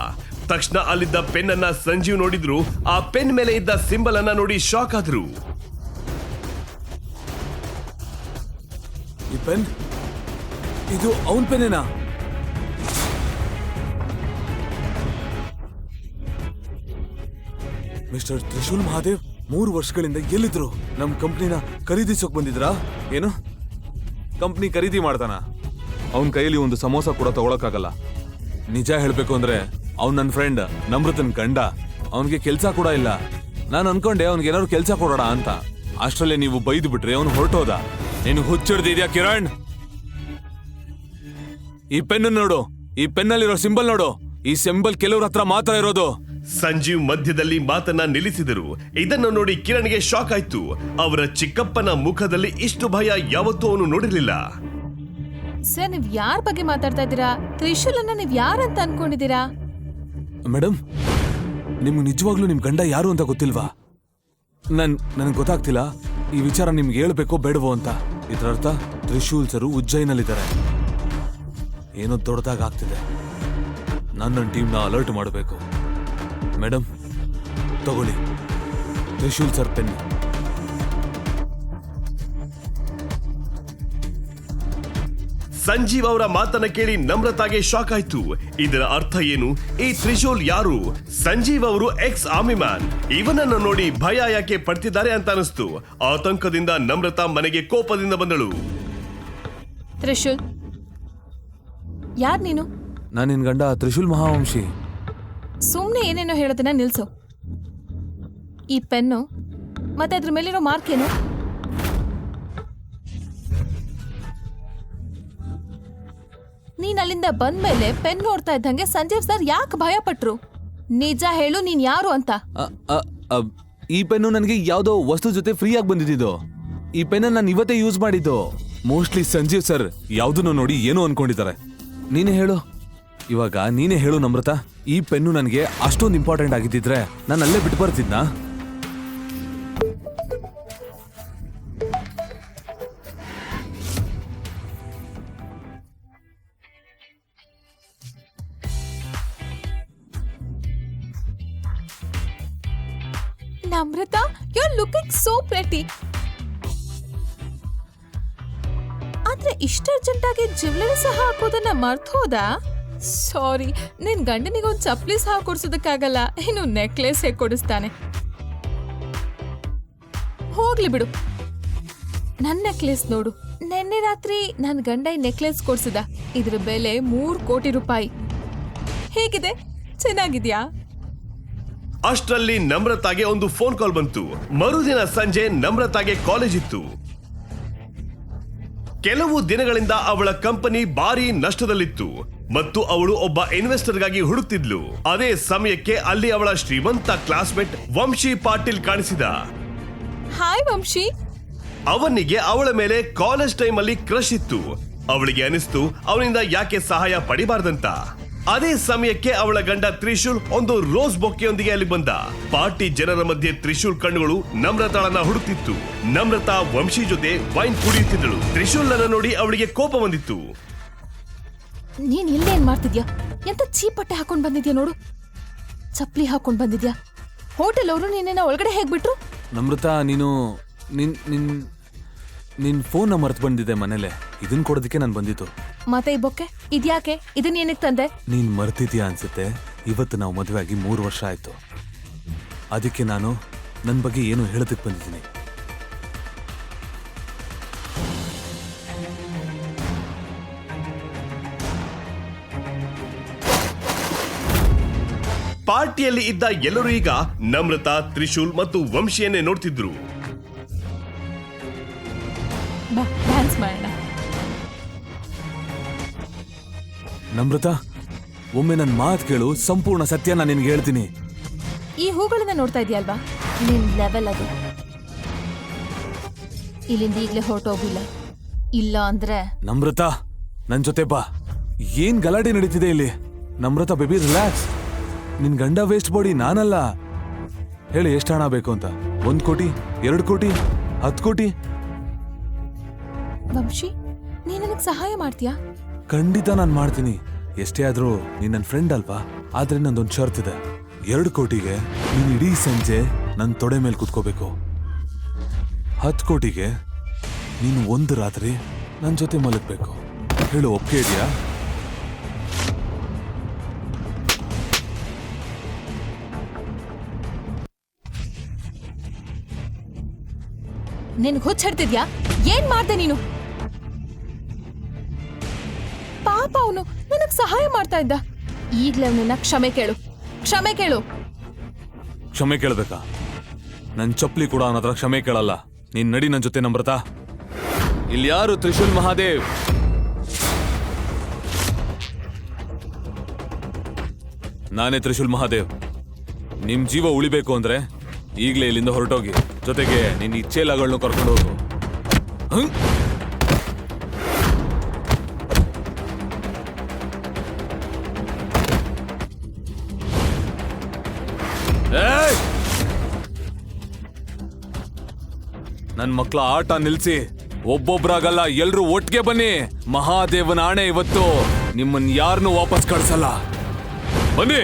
ತಕ್ಷಣ ಅಲ್ಲಿದ್ದ ಪೆನ್ ಅನ್ನ ಸಂಜೀವ್ ನೋಡಿದ್ರು. ಆ ಪೆನ್ ಮೇಲೆ ಇದ್ದ ಸಿಂಬಲ್ ಅನ್ನ ನೋಡಿ ಶಾಕ್ ಆದ್ರು. ಈ ಪೆನ್, ಇದು ಅವನ್ ಪೆನ್ನೇನಾ? ಮಿಸ್ಟರ್ ತ್ರಿಶೂಲ್ ಮಹಾದೇವ್ 3 ವರ್ಷಗಳಿಂದ ಎಲ್ಲಿದ್ರು? ನಮ್ ಕಂಪ್ನಿನ ಖರೀದಿಸೋಕ್ ಬಂದಿದ್ರಾ? ಏನು ಕಂಪ್ನಿ ಖರೀದಿ ಮಾಡ್ತಾನ? ಅವನ್ ಕೈಯಲ್ಲಿ ಒಂದು ಸಮೋಸ ಕೂಡ ತಗೊಳಕ್ಕಾಗಲ್ಲ. ನಿಜ ಹೇಳ್ಬೇಕು ಅಂದ್ರೆ ಅವ್ನ್ ನನ್ನ ಫ್ರೆಂಡ್ ನಮ್ರತನ್ ಗಂಡ. ಅವನ್ಗೆ ಕೆಲ್ಸ ಕೂಡ ಇಲ್ಲ. ನಾನು ಅನ್ಕೊಂಡೆ ಅವ್ನಿಗೆ ಏನಾದ್ರು ಕೆಲ್ಸ ಕೊಡೋಣ ಅಂತ. ಅಷ್ಟರಲ್ಲೇ ನೀವು ಬೈದು ಬಿಟ್ರೆ ಅವನು ಹೊರಟೋದ. ನೀನು ಹುಚ್ಚಿಡ್ದಿದ್ಯಾ ಕಿರಣ್? ಈ ಪೆನ್ ನೋಡು, ಈ ಪೆನ್ನಲ್ಲಿರೋ ಸಿಂಬಲ್ ನೋಡು. ಈ ಸಿಂಬಲ್ ಕೆಲವ್ರ ಹತ್ರ ಮಾತ್ರ ಇರೋದು. ಸಂಜೀವ್ ಮಧ್ಯದಲ್ಲಿ ಮಾತನ್ನ ನಿಲ್ಲಿಸಿದರು. ಇದನ್ನು ನೋಡಿ ಕಿರಣ್ಗೆ ಶಾಕ್ ಆಯ್ತು. ಅವರ ಚಿಕ್ಕಪ್ಪನ ಮುಖದಲ್ಲಿ ಇಷ್ಟು ಭಯ ಯಾವತ್ತೂ ಅವನು ನೋಡಿರ್ಲಿಲ್ಲ. ಸರ್, ನೀವ್ ಯಾರ ಬಗ್ಗೆ ಮಾತಾಡ್ತಾ ಇದ್ದೀರಾ? ತ್ರಿಶೂಲನ್ನ ನೀವ್ ಯಾರಂತ ಅನ್ಕೊಂಡಿದ್ದೀರಾ? ಮೇಡಮ್, ನಿಮ್ಗೆ ನಿಜವಾಗ್ಲೂ ನಿಮ್ ಗಂಡ ಯಾರು ಅಂತ ಗೊತ್ತಿಲ್ವಾ? ನನಗೆ ಗೊತ್ತಾಗ್ತಿಲ್ಲ ಈ ವಿಚಾರ ನಿಮ್ಗೆ ಹೇಳ್ಬೇಕೋ ಬೇಡವೋ ಅಂತ. ಇದರರ್ಥ ತ್ರಿಶೂಲ್ ಸರು ಉಜ್ಜಯಿನಲ್ಲಿದ್ದಾರೆ. ಏನೋ ದೊಡ್ಡದಾಗ ಆಗ್ತಿದೆ. ನನ್ನ ಟೀಮ್ನ ಅಲರ್ಟ್ ಮಾಡಬೇಕು. ಮೇಡಮ್, ತಗೊಳ್ಳಿ ತ್ರಿಶೂಲ್ ಸರ್ ಪೆನ್. ಸಂಜೀವ್ ಅವರ ಮಾತನ್ನ ಕೇಳಿ ನಮ್ರತಾಗೆ ಶಾಕ್ ಆಯ್ತು. ಇದರ ಅರ್ಥ ಏನು? ಈ ತ್ರಿಶೂಲ್ ಯಾರು? ಸಂಜೀವ್ ಅವರು ಎಕ್ಸ್ ಆರ್ಮಿ ಮ್ಯಾನ್. ಇವನನ್ನು ನೋಡಿ ಭಯ ಯಾಕೆ ಪಡ್ತಿದ್ದಾರೆ ಅಂತ ಅನಿಸ್ತು. ಆತಂಕದಿಂದ ನಮ್ರತಾ ಮನೆಗೆ ಕೋಪದಿಂದ ಬಂದಳು. ತ್ರಿಶೂಲ್, ಯಾರ್ ನೀನು? ನಾನು ನಿನ್ ಗಂಡ ತ್ರಿಶೂಲ್ ಮಹಾವಂಶಿ. ಸುಮ್ನೆ ಏನೇನೋ ಹೇಳೋದನ್ನ ನಿಲ್ಸು. ಈ ಪೆನ್ನು ಮತ್ತೆ ಅದ್ರ ಮೇಲಿರೋ ಮಾರ್ಕ್ ಏನು? ನೀನ್ ಅಲ್ಲಿಂದ ಬಂದ್ಮೇಲೆ ಪೆನ್ ನೋಡ್ತಾ ಇದ್ದಂಗೆ ಸಂಜೀವ್ ಸರ್ ಯಾಕೆ ಭಯ ಪಟ್ರು? ನಿಜ ಹೇಳು, ನೀನ್ ಯಾರು ಅಂತ. ಈ ಪೆನ್ನು ನನಗೆ ಯಾವ್ದೋ ವಸ್ತು ಜೊತೆ ಫ್ರೀ ಆಗಿ ಬಂದಿದ್ದು. ಈ ಪೆನ್ನ ನಾನು ಇವತ್ತೇ ಯೂಸ್ ಮಾಡಿದ್ದು. ಮೋಸ್ಟ್ಲಿ ಸಂಜೀವ್ ಸರ್ ಯಾವ್ದನ್ನು ನೋಡಿ ಏನೋ ಅನ್ಕೊಂಡಿದ್ದಾರೆ. ನೀನೇ ಹೇಳು, ಇವಾಗ ನೀನೇ ಹೇಳು ನಮ್ರತಾ. ಈ ಪೆನ್ನು ನನಗೆ ಅಷ್ಟೊಂದು ಇಂಪಾರ್ಟೆಂಟ್ ಆಗಿದ್ದಿದ್ರೆ ನಾನು ಅಲ್ಲೇ ಬಿಟ್ಟು ಬರ್ತಿದ್ನಾ? Namrata, you are looking so pretty. ಆದ್ರೆ ಇಷ್ಟ ಅರ್ಜೆಂಟ್ ಆಗಿ ಜ್ಯುವೆಲರಿ ಸಹ ಹಾಕೋದನ್ನ ಮರ್ತ್ ಹೋದ? ಸಾರಿ, ನಿನ್ ಗಂಡನಿಗೆ ಒಂದು ಚಪ್ಪಲಿ ಸಹ ಕೊಡ್ಸೋದಕ್ಕಾಗಲ್ಲ, ಇನ್ನು ನೆಕ್ಲೆಸ್ ಹೇಗೆ ಕೊಡಿಸ್ತಾನೆ? ಹೋಗ್ಲಿ ಬಿಡು. ನನ್ ನೆಕ್ಲೆಸ್ ನೋಡು. ನಿನ್ನೆ ರಾತ್ರಿ ನನ್ ಗಂಡ ಈ ನೆಕ್ಲೆಸ್ ಕೊಡ್ಸಿದ. ಇದ್ರ ಬೆಲೆ 3 ಕೋಟಿ ರೂಪಾಯಿ. ಹೇಗಿದೆ? ಚೆನ್ನಾಗಿದ್ಯಾ? ಅಷ್ಟರಲ್ಲಿ ನಮ್ರತಾಗೆ ಒಂದು ಫೋನ್ ಕಾಲ್ ಬಂತು. ಮರುದಿನ ಸಂಜೆ ನಮ್ರತಾಗೆ ಕಾಲೇಜ್ ಇತ್ತು. ಕೆಲವು ದಿನಗಳಿಂದ ಅವಳ ಕಂಪನಿ ಭಾರಿ ನಷ್ಟದಲ್ಲಿತ್ತು ಮತ್ತು ಅವಳು ಒಬ್ಬ ಇನ್ವೆಸ್ಟರ್ಗಾಗಿ ಹುಡುಕ್ತಿದ್ಲು. ಅದೇ ಸಮಯಕ್ಕೆ ಅಲ್ಲಿ ಅವಳ ಶ್ರೀಮಂತ ಕ್ಲಾಸ್ಮೇಟ್ ವಂಶಿ ಪಾಟೀಲ್ ಕಾಣಿಸಿದ. ಹಾಯ್ ವಂಶಿ. ಅವನಿಗೆ ಅವಳ ಮೇಲೆ ಕಾಲೇಜ್ ಟೈಮ್ ಅಲ್ಲಿ ಕ್ರಶ್ ಇತ್ತು. ಅವಳಿಗೆ ಅನಿಸ್ತು ಅವನಿಂದ ಯಾಕೆ ಸಹಾಯ ಪಡಿಬಾರ್ದಂತ. ಅದೇ ಸಮಯಕ್ಕೆ ಅವಳ ಗಂಡ ತ್ರಿಶೂಲ್ ಒಂದು ರೋಸ್ ಬೊಕ್ಕೆಯೊಂದಿಗೆ ಅಲ್ಲಿ ಬಂದ. ಪಾರ್ಟಿ ಜನರ ಮಧ್ಯೆ ತ್ರಿಶೂಲ್ ಕಣ್ಣುಗಳು ನಮ್ರತಾಳನ್ನ ಹುಡುಕ್ತಿತ್ತು. ನಮ್ರತಾ ವಂಶಿ ಜೊತೆ ವೈನ್ ಕುಡಿಯುತ್ತಿದ್ದಳು. ತ್ರಿಶೂಲ್ ಅನ್ನ ನೋಡಿ ಅವಳಿಗೆ ಕೋಪ ಬಂದಿತ್ತು. ನೀನ್ ಇಲ್ಲೇನ್ ಮಾಡ್ತಿದ್ಯಾ? ಎಂತ ಚೀಪ್ ಬಟ್ಟೆ ಹಾಕೊಂಡ್ ಬಂದಿದ್ಯಾ ನೋಡು. ಚಪ್ಲಿ ಹಾಕೊಂಡ್ ಬಂದಿದ್ಯಾ? ಹೋಟೆಲ್ ಅವರು ನಿನ್ನ ಒಳಗಡೆ ಹೇಗ್ಬಿಟ್ರು? ನಮ್ರತಾ, ನೀನು ನಿನ್ ಫೋನ್ ಮರ್ತು ಬಂದಿದೆ ಮನೇಲೆ. ಇದನ್ ಕೊಡೋದಕ್ಕೆ ನಾನು ಬಂದಿತ್ತು. ಮತ್ತೆ ಈ ಬೊಕ್ಕೆ ಇದ್ಯಾಕೆ? ಇದನ್ನ ಏನಕ್ಕೆ ತಂದೆ? ನೀನ್ ಮರ್ತಿದ್ಯಾ ಅನ್ಸುತ್ತೆ. ಇವತ್ತು ನಾವು ಮದುವೆ ಆಗಿ 3 ವರ್ಷ ಆಯ್ತು. ಅದಕ್ಕೆ ನಾನು ನನ್ನ ಬಗ್ಗೆ ಏನು ಹೇಳೋದಕ್ಕೆ ಬಂದಿದ್ದೀನಿ. ಪಾರ್ಟಿಯಲ್ಲಿ ಇದ್ದ ಎಲ್ಲರೂ ಈಗ ನಮ್ರತಾ, ತ್ರಿಶೂಲ್ ಮತ್ತು ವಂಶಿಯನ್ನೇ ನೋಡ್ತಿದ್ರು. ಬಾ, ಡ್ಯಾನ್ಸ್ ಮಾಡೋಣ. ನಮ್ರತಾ, ಒಮ್ಮೆ ನನ್ನ ಮಾತು ಕೇಳು. ಸಂಪೂರ್ಣ ಸತ್ಯ ನಾನು ನಿನ್ಗೆ ಹೇಳ್ತೀನಿ. ಈ ಹೂಗಳನ್ನ ನೋಡ್ತಾ ಇದೆಯಲ್ವಾ, ನಿನ್ ಲೆವೆಲ್ ಅದು. ಇಲ್ಲಿಂದ ಈಗಲೇ ಹೊರಟೋಗಿಲ್ಲ. ಇಲ್ಲ ಅಂದ್ರೆ ನಮ್ರತಾ, ನನ್ ಜೊತೆ ಬಾ. ಏನ್ ಗಲಾಟೆ ನಡೀತಿದೆ ಇಲ್ಲಿ? Namrata baby, relax. ನಿನ್ ಗಂಡ ವೇಸ್ಟ್ ಬಾಡಿ ನಾನಲ್ಲ. ಹೇಳಿ, ಎಷ್ಟು ಹಣ ಬೇಕು ಅಂತ? 1 ಕೋಟಿ, 2 ಕೋಟಿ, 10 ಕೋಟಿ? ವಂಶಿ, ನೀನ್ ನನಗ್ ಸಹಾಯ ಮಾಡ್ತೀಯಾ? ಖಂಡಿತ ನಾನು ಮಾಡ್ತೀನಿ. ಎಷ್ಟೇ ಆದ್ರೂ ನೀನ್ ನನ್ನ ಫ್ರೆಂಡ್ ಅಲ್ವಾ? ಆದ್ರೆ ನಂದೊಂದು ಶರ್ತ್ ಇದೆ. 2 ಕೋಟಿಗೆ ನೀನ್ ಇಡೀ ಸಂಜೆ ನನ್ನ ತೊಡೆ ಮೇಲೆ ಕುತ್ಕೋಬೇಕು. 10 ಕೋಟಿಗೆ ನೀನು 1 ರಾತ್ರಿ ನನ್ನ ಜೊತೆ ಮಲಗಬೇಕು. ಹೇಳು, ಒಪ್ಪಿಗೆ ಇದೆಯಾ? ನಿನ್ಗ್ ಹುಚ್ಚಿಡ್ತಿದ್ಯಾ? ಏನ್ ಮಾಡ್ದೆ ನೀನು? ಪಾಪ ಅವನು ನನಗ್ ಸಹಾಯ ಮಾಡ್ತಾ ಇದ್ದ. ಈಗ್ಲೇ ಅವನನ್ನ ಕ್ಷಮೆ ಕೇಳು. ಕ್ಷಮೆ ಕೇಳ್ಬೇಕಾ? ನನ್ ಚಪ್ಪಲಿ ಕೂಡ ಅವನ ಹತ್ರ ಕ್ಷಮೆ ಕೇಳಲ್ಲ. ನೀನ್ ನಡಿ ನನ್ ಜೊತೆ ನಮ್ರತಾ. ಇಲ್ಲಿ ಯಾರು ತ್ರಿಶೂಲ್ ಮಹಾದೇವ್? ನಾನೇ ತ್ರಿಶೂಲ್ ಮಹಾದೇವ್. ನಿಮ್ ಜೀವ ಉಳಿಬೇಕು ಅಂದ್ರೆ ಈಗ್ಲೇ ಇಲ್ಲಿಂದ ಹೊರಟೋಗಿ. ಜೊತೆಗೆ ನಿನ್ನ ಇಚ್ಛೆಲಗಳನ್ನು ಕರ್ಕೊಂಡು ಹೋಗು. ನನ್ ಮಕ್ಳ ಆಟ ನಿಲ್ಸಿ. ಒಬ್ಬೊಬ್ರಾಗಲ್ಲ, ಎಲ್ರೂ ಒಟ್ಟಿಗೆ ಬನ್ನಿ. ಮಹಾದೇವನ ಆಣೆ, ಇವತ್ತು ನಿಮ್ಮನ್ ಯಾರನ್ನೂ ವಾಪಸ್ ಕಳ್ಸಲ್ಲ. ಬನ್ನಿ.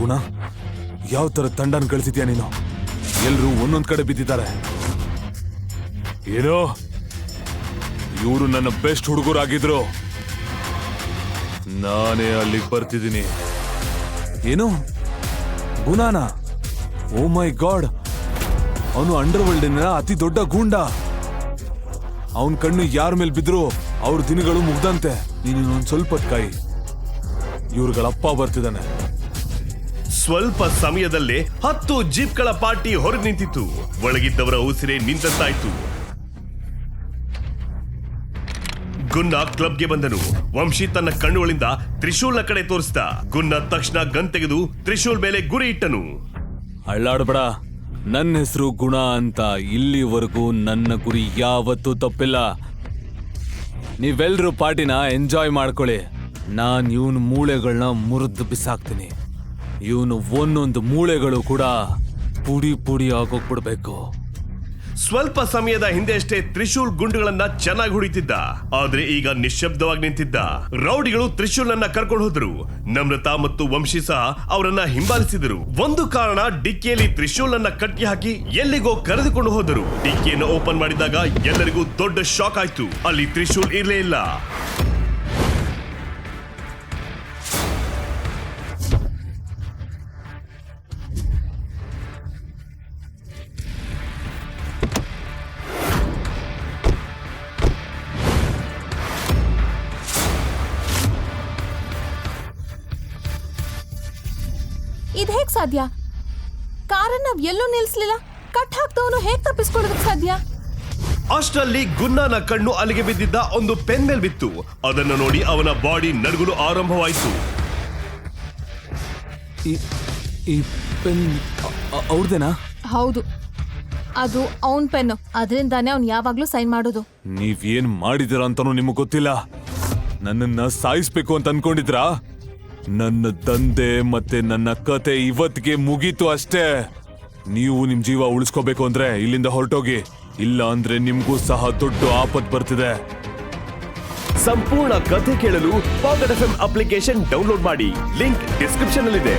ಗುಣ, ಯಾವ ತರ ತಂಡನ ಕಳಿಸಿದ್ಯಾ ನೀನು? ಎಲ್ರೂ ಒಂದೊಂದ್ ಕಡೆ ಬಿದ್ದಿದ್ದಾರೆ. ಏನೋ, ಇವರು ನನ್ನ ಬೆಸ್ಟ್ ಹುಡುಗರಾಗಿದ್ರು. ನಾನೇ ಅಲ್ಲಿಗೆ ಬರ್ತಿದ್ದೀನಿ. ಏನು ಗುಣಾನ? ಓ ಮೈ ಗಾಡ್, ಅವನು ಅಂಡರ್ ವರ್ಲ್ಡಿನ ಅತಿ ದೊಡ್ಡ ಗೂಂಡ. ಅವನ್ ಕಣ್ಣು ಯಾರ ಮೇಲೆ ಬಿದ್ರು ಅವ್ರ ದಿನಗಳು ಮುಗ್ದಂತೆ. ನೀನು ಒಂದ್ ಸ್ವಲ್ಪ ಕಾಯಿ, ಇವ್ರುಗಳಪ್ಪ ಬರ್ತಿದ್ದಾನೆ. ಸ್ವಲ್ಪ ಸಮಯದಲ್ಲೇ 10 ಜೀಪ್ಗಳ ಪಾರ್ಟಿ ಹೊರಗೆ ನಿಂತಿತ್ತು. ಒಳಗಿದ್ದವರ ಉಸಿರೇ ನಿಂತಂತಾಯ್ತು. ಗುನ್ನ ಕ್ಲಬ್ಗೆ ಬಂದನು. ವಂಶಿ ತನ್ನ ಕಣ್ಣುಗಳಿಂದ ತ್ರಿಶೂಲ್ನ ಕಡೆ ತೋರಿಸಿದ. ಗುನ್ನ ತಕ್ಷಣ ಗನ್ ತೆಗೆದು ತ್ರಿಶೂಲ್ ಮೇಲೆ ಗುರಿ ಇಟ್ಟನು. ಅಳ್ಳಾಡ್ಬೇಡ, ನನ್ನ ಹೆಸರು ಗುಣ ಅಂತ. ಇಲ್ಲಿವರೆಗೂ ನನ್ನ ಗುರಿ ಯಾವತ್ತೂ ತಪ್ಪಿಲ್ಲ. ನೀವೆಲ್ರೂ ಪಾರ್ಟಿನ ಎಂಜಾಯ್ ಮಾಡ್ಕೊಳ್ಳಿ. ನಾನ್ ಇವನ್ ಮೂಳೆಗಳನ್ನ ಮುರಿದು ಬಿಸಾಕ್ತೀನಿ. ಇವನು ಒಂದೊಂದು ಮೂಳೆಗಳು ಕೂಡ ಪುಡಿ ಪುಡಿ ಆಗೋಗ್ಬಿಡ್ಬೇಕು. ಸ್ವಲ್ಪ ಸಮಯದ ಹಿಂದೆ ಅಷ್ಟೇ ತ್ರಿಶೂಲ್ ಗುಂಡುಗಳನ್ನ ಚೆನ್ನಾಗಿ ಹೊಡಿತಿದ್ದ. ಆದ್ರೆ ಈಗ ನಿಶ್ಶಬ್ದವಾಗಿ ನಿಂತಿದ್ದ. ರೌಡಿಗಳು ತ್ರಿಶೂಲ್ನನ್ನ ಕರ್ಕೊಂಡು ಹೋದ್ರು. ನಮ್ರತಾ ಮತ್ತು ವಂಶಿ ಸಹ ಅವರನ್ನ ಹಿಂಬಾಲಿಸಿದರು. ಒಂದು ಕಾರಣ, ಡಿಕ್ಕಿಯಲ್ಲಿ ತ್ರಿಶೂಲ್ನನ್ನ ಕಟ್ಟಿ ಹಾಕಿ ಎಲ್ಲಿಗೋ ಕರೆದುಕೊಂಡು ಹೋದರು. ಡಿಕ್ಕಿಯನ್ನು ಓಪನ್ ಮಾಡಿದಾಗ ಎಲ್ಲರಿಗೂ ದೊಡ್ಡ ಶಾಕ್ ಆಯ್ತು. ಅಲ್ಲಿ ತ್ರಿಶೂಲ್ ಇರಲೇ ಇಲ್ಲ. ಇದ್ ಹೇಗ್ ಸಾಧ್ಯ? ಕಾರನ್ನ ನಾವ್ ಎಲ್ಲೂ ನಿಲ್ಸ್ಲಿಲ್ಲ. ಕಟ್ ಹಾಕ್ದವನು ಹೇಗ್ ತಪ್ಪಿಸ್ಕೊಳ್ಳೋದಕ್ ಸಾಧ್ಯ? ಅಷ್ಟರಲ್ಲಿ ಗುನ್ನನ ಕಣ್ಣು ಅಲ್ಲಿಗೆ ಬಿದ್ದಿದ್ದ ಒಂದು ಪೆನ್ ಮೇಲ್ ಬಿತ್ತು. ಅದನ್ನು ನೋಡಿ ಅವನ ಬಾಡಿ ನಡುಗಲು ಆರಂಭವಾಯಿತು. ಈ ಪೆನ್ ಅವ್ರದೇನಾ? ಹೌದು, ಅದು ಅವನ್ ಪೆನ್ನು. ಅದರಿಂದಾನೇ ಅವ್ನ್ ಯಾವಾಗ್ಲೂ ಸೈನ್ ಮಾಡೋದು. ನೀವೇನ್ ಮಾಡಿದಿರ ಅಂತಾನೂ ನಿಮಗ್ ಗೊತ್ತಿಲ್ಲ. ನನ್ನನ್ನ ಸಾಯಿಸ್ಬೇಕು ಅಂತ ಅನ್ಕೊಂಡಿದ್ರಾ? ನನ್ನ ದಂಧೆ ಮತ್ತೆ ನನ್ನ ಕತೆ ಇವತ್ತಿಗೆ ಮುಗೀತು ಅಷ್ಟೇ. ನೀವು ನಿಮ್ ಜೀವ ಉಳಿಸ್ಕೋಬೇಕು ಅಂದ್ರೆ ಇಲ್ಲಿಂದ ಹೊರಟೋಗಿ. ಇಲ್ಲ ಅಂದ್ರೆ ನಿಮ್ಗೂ ಸಹ ದೊಡ್ಡ ಆಪತ್ ಬರ್ತಿದೆ. ಸಂಪೂರ್ಣ ಕಥೆ ಕೇಳಲು ಪಾಕೆಟ್ FM ಅಪ್ಲಿಕೇಶನ್ ಡೌನ್ಲೋಡ್ ಮಾಡಿ. ಲಿಂಕ್ ಡಿಸ್ಕ್ರಿಪ್ಷನ್ ಅಲ್ಲಿದೆ.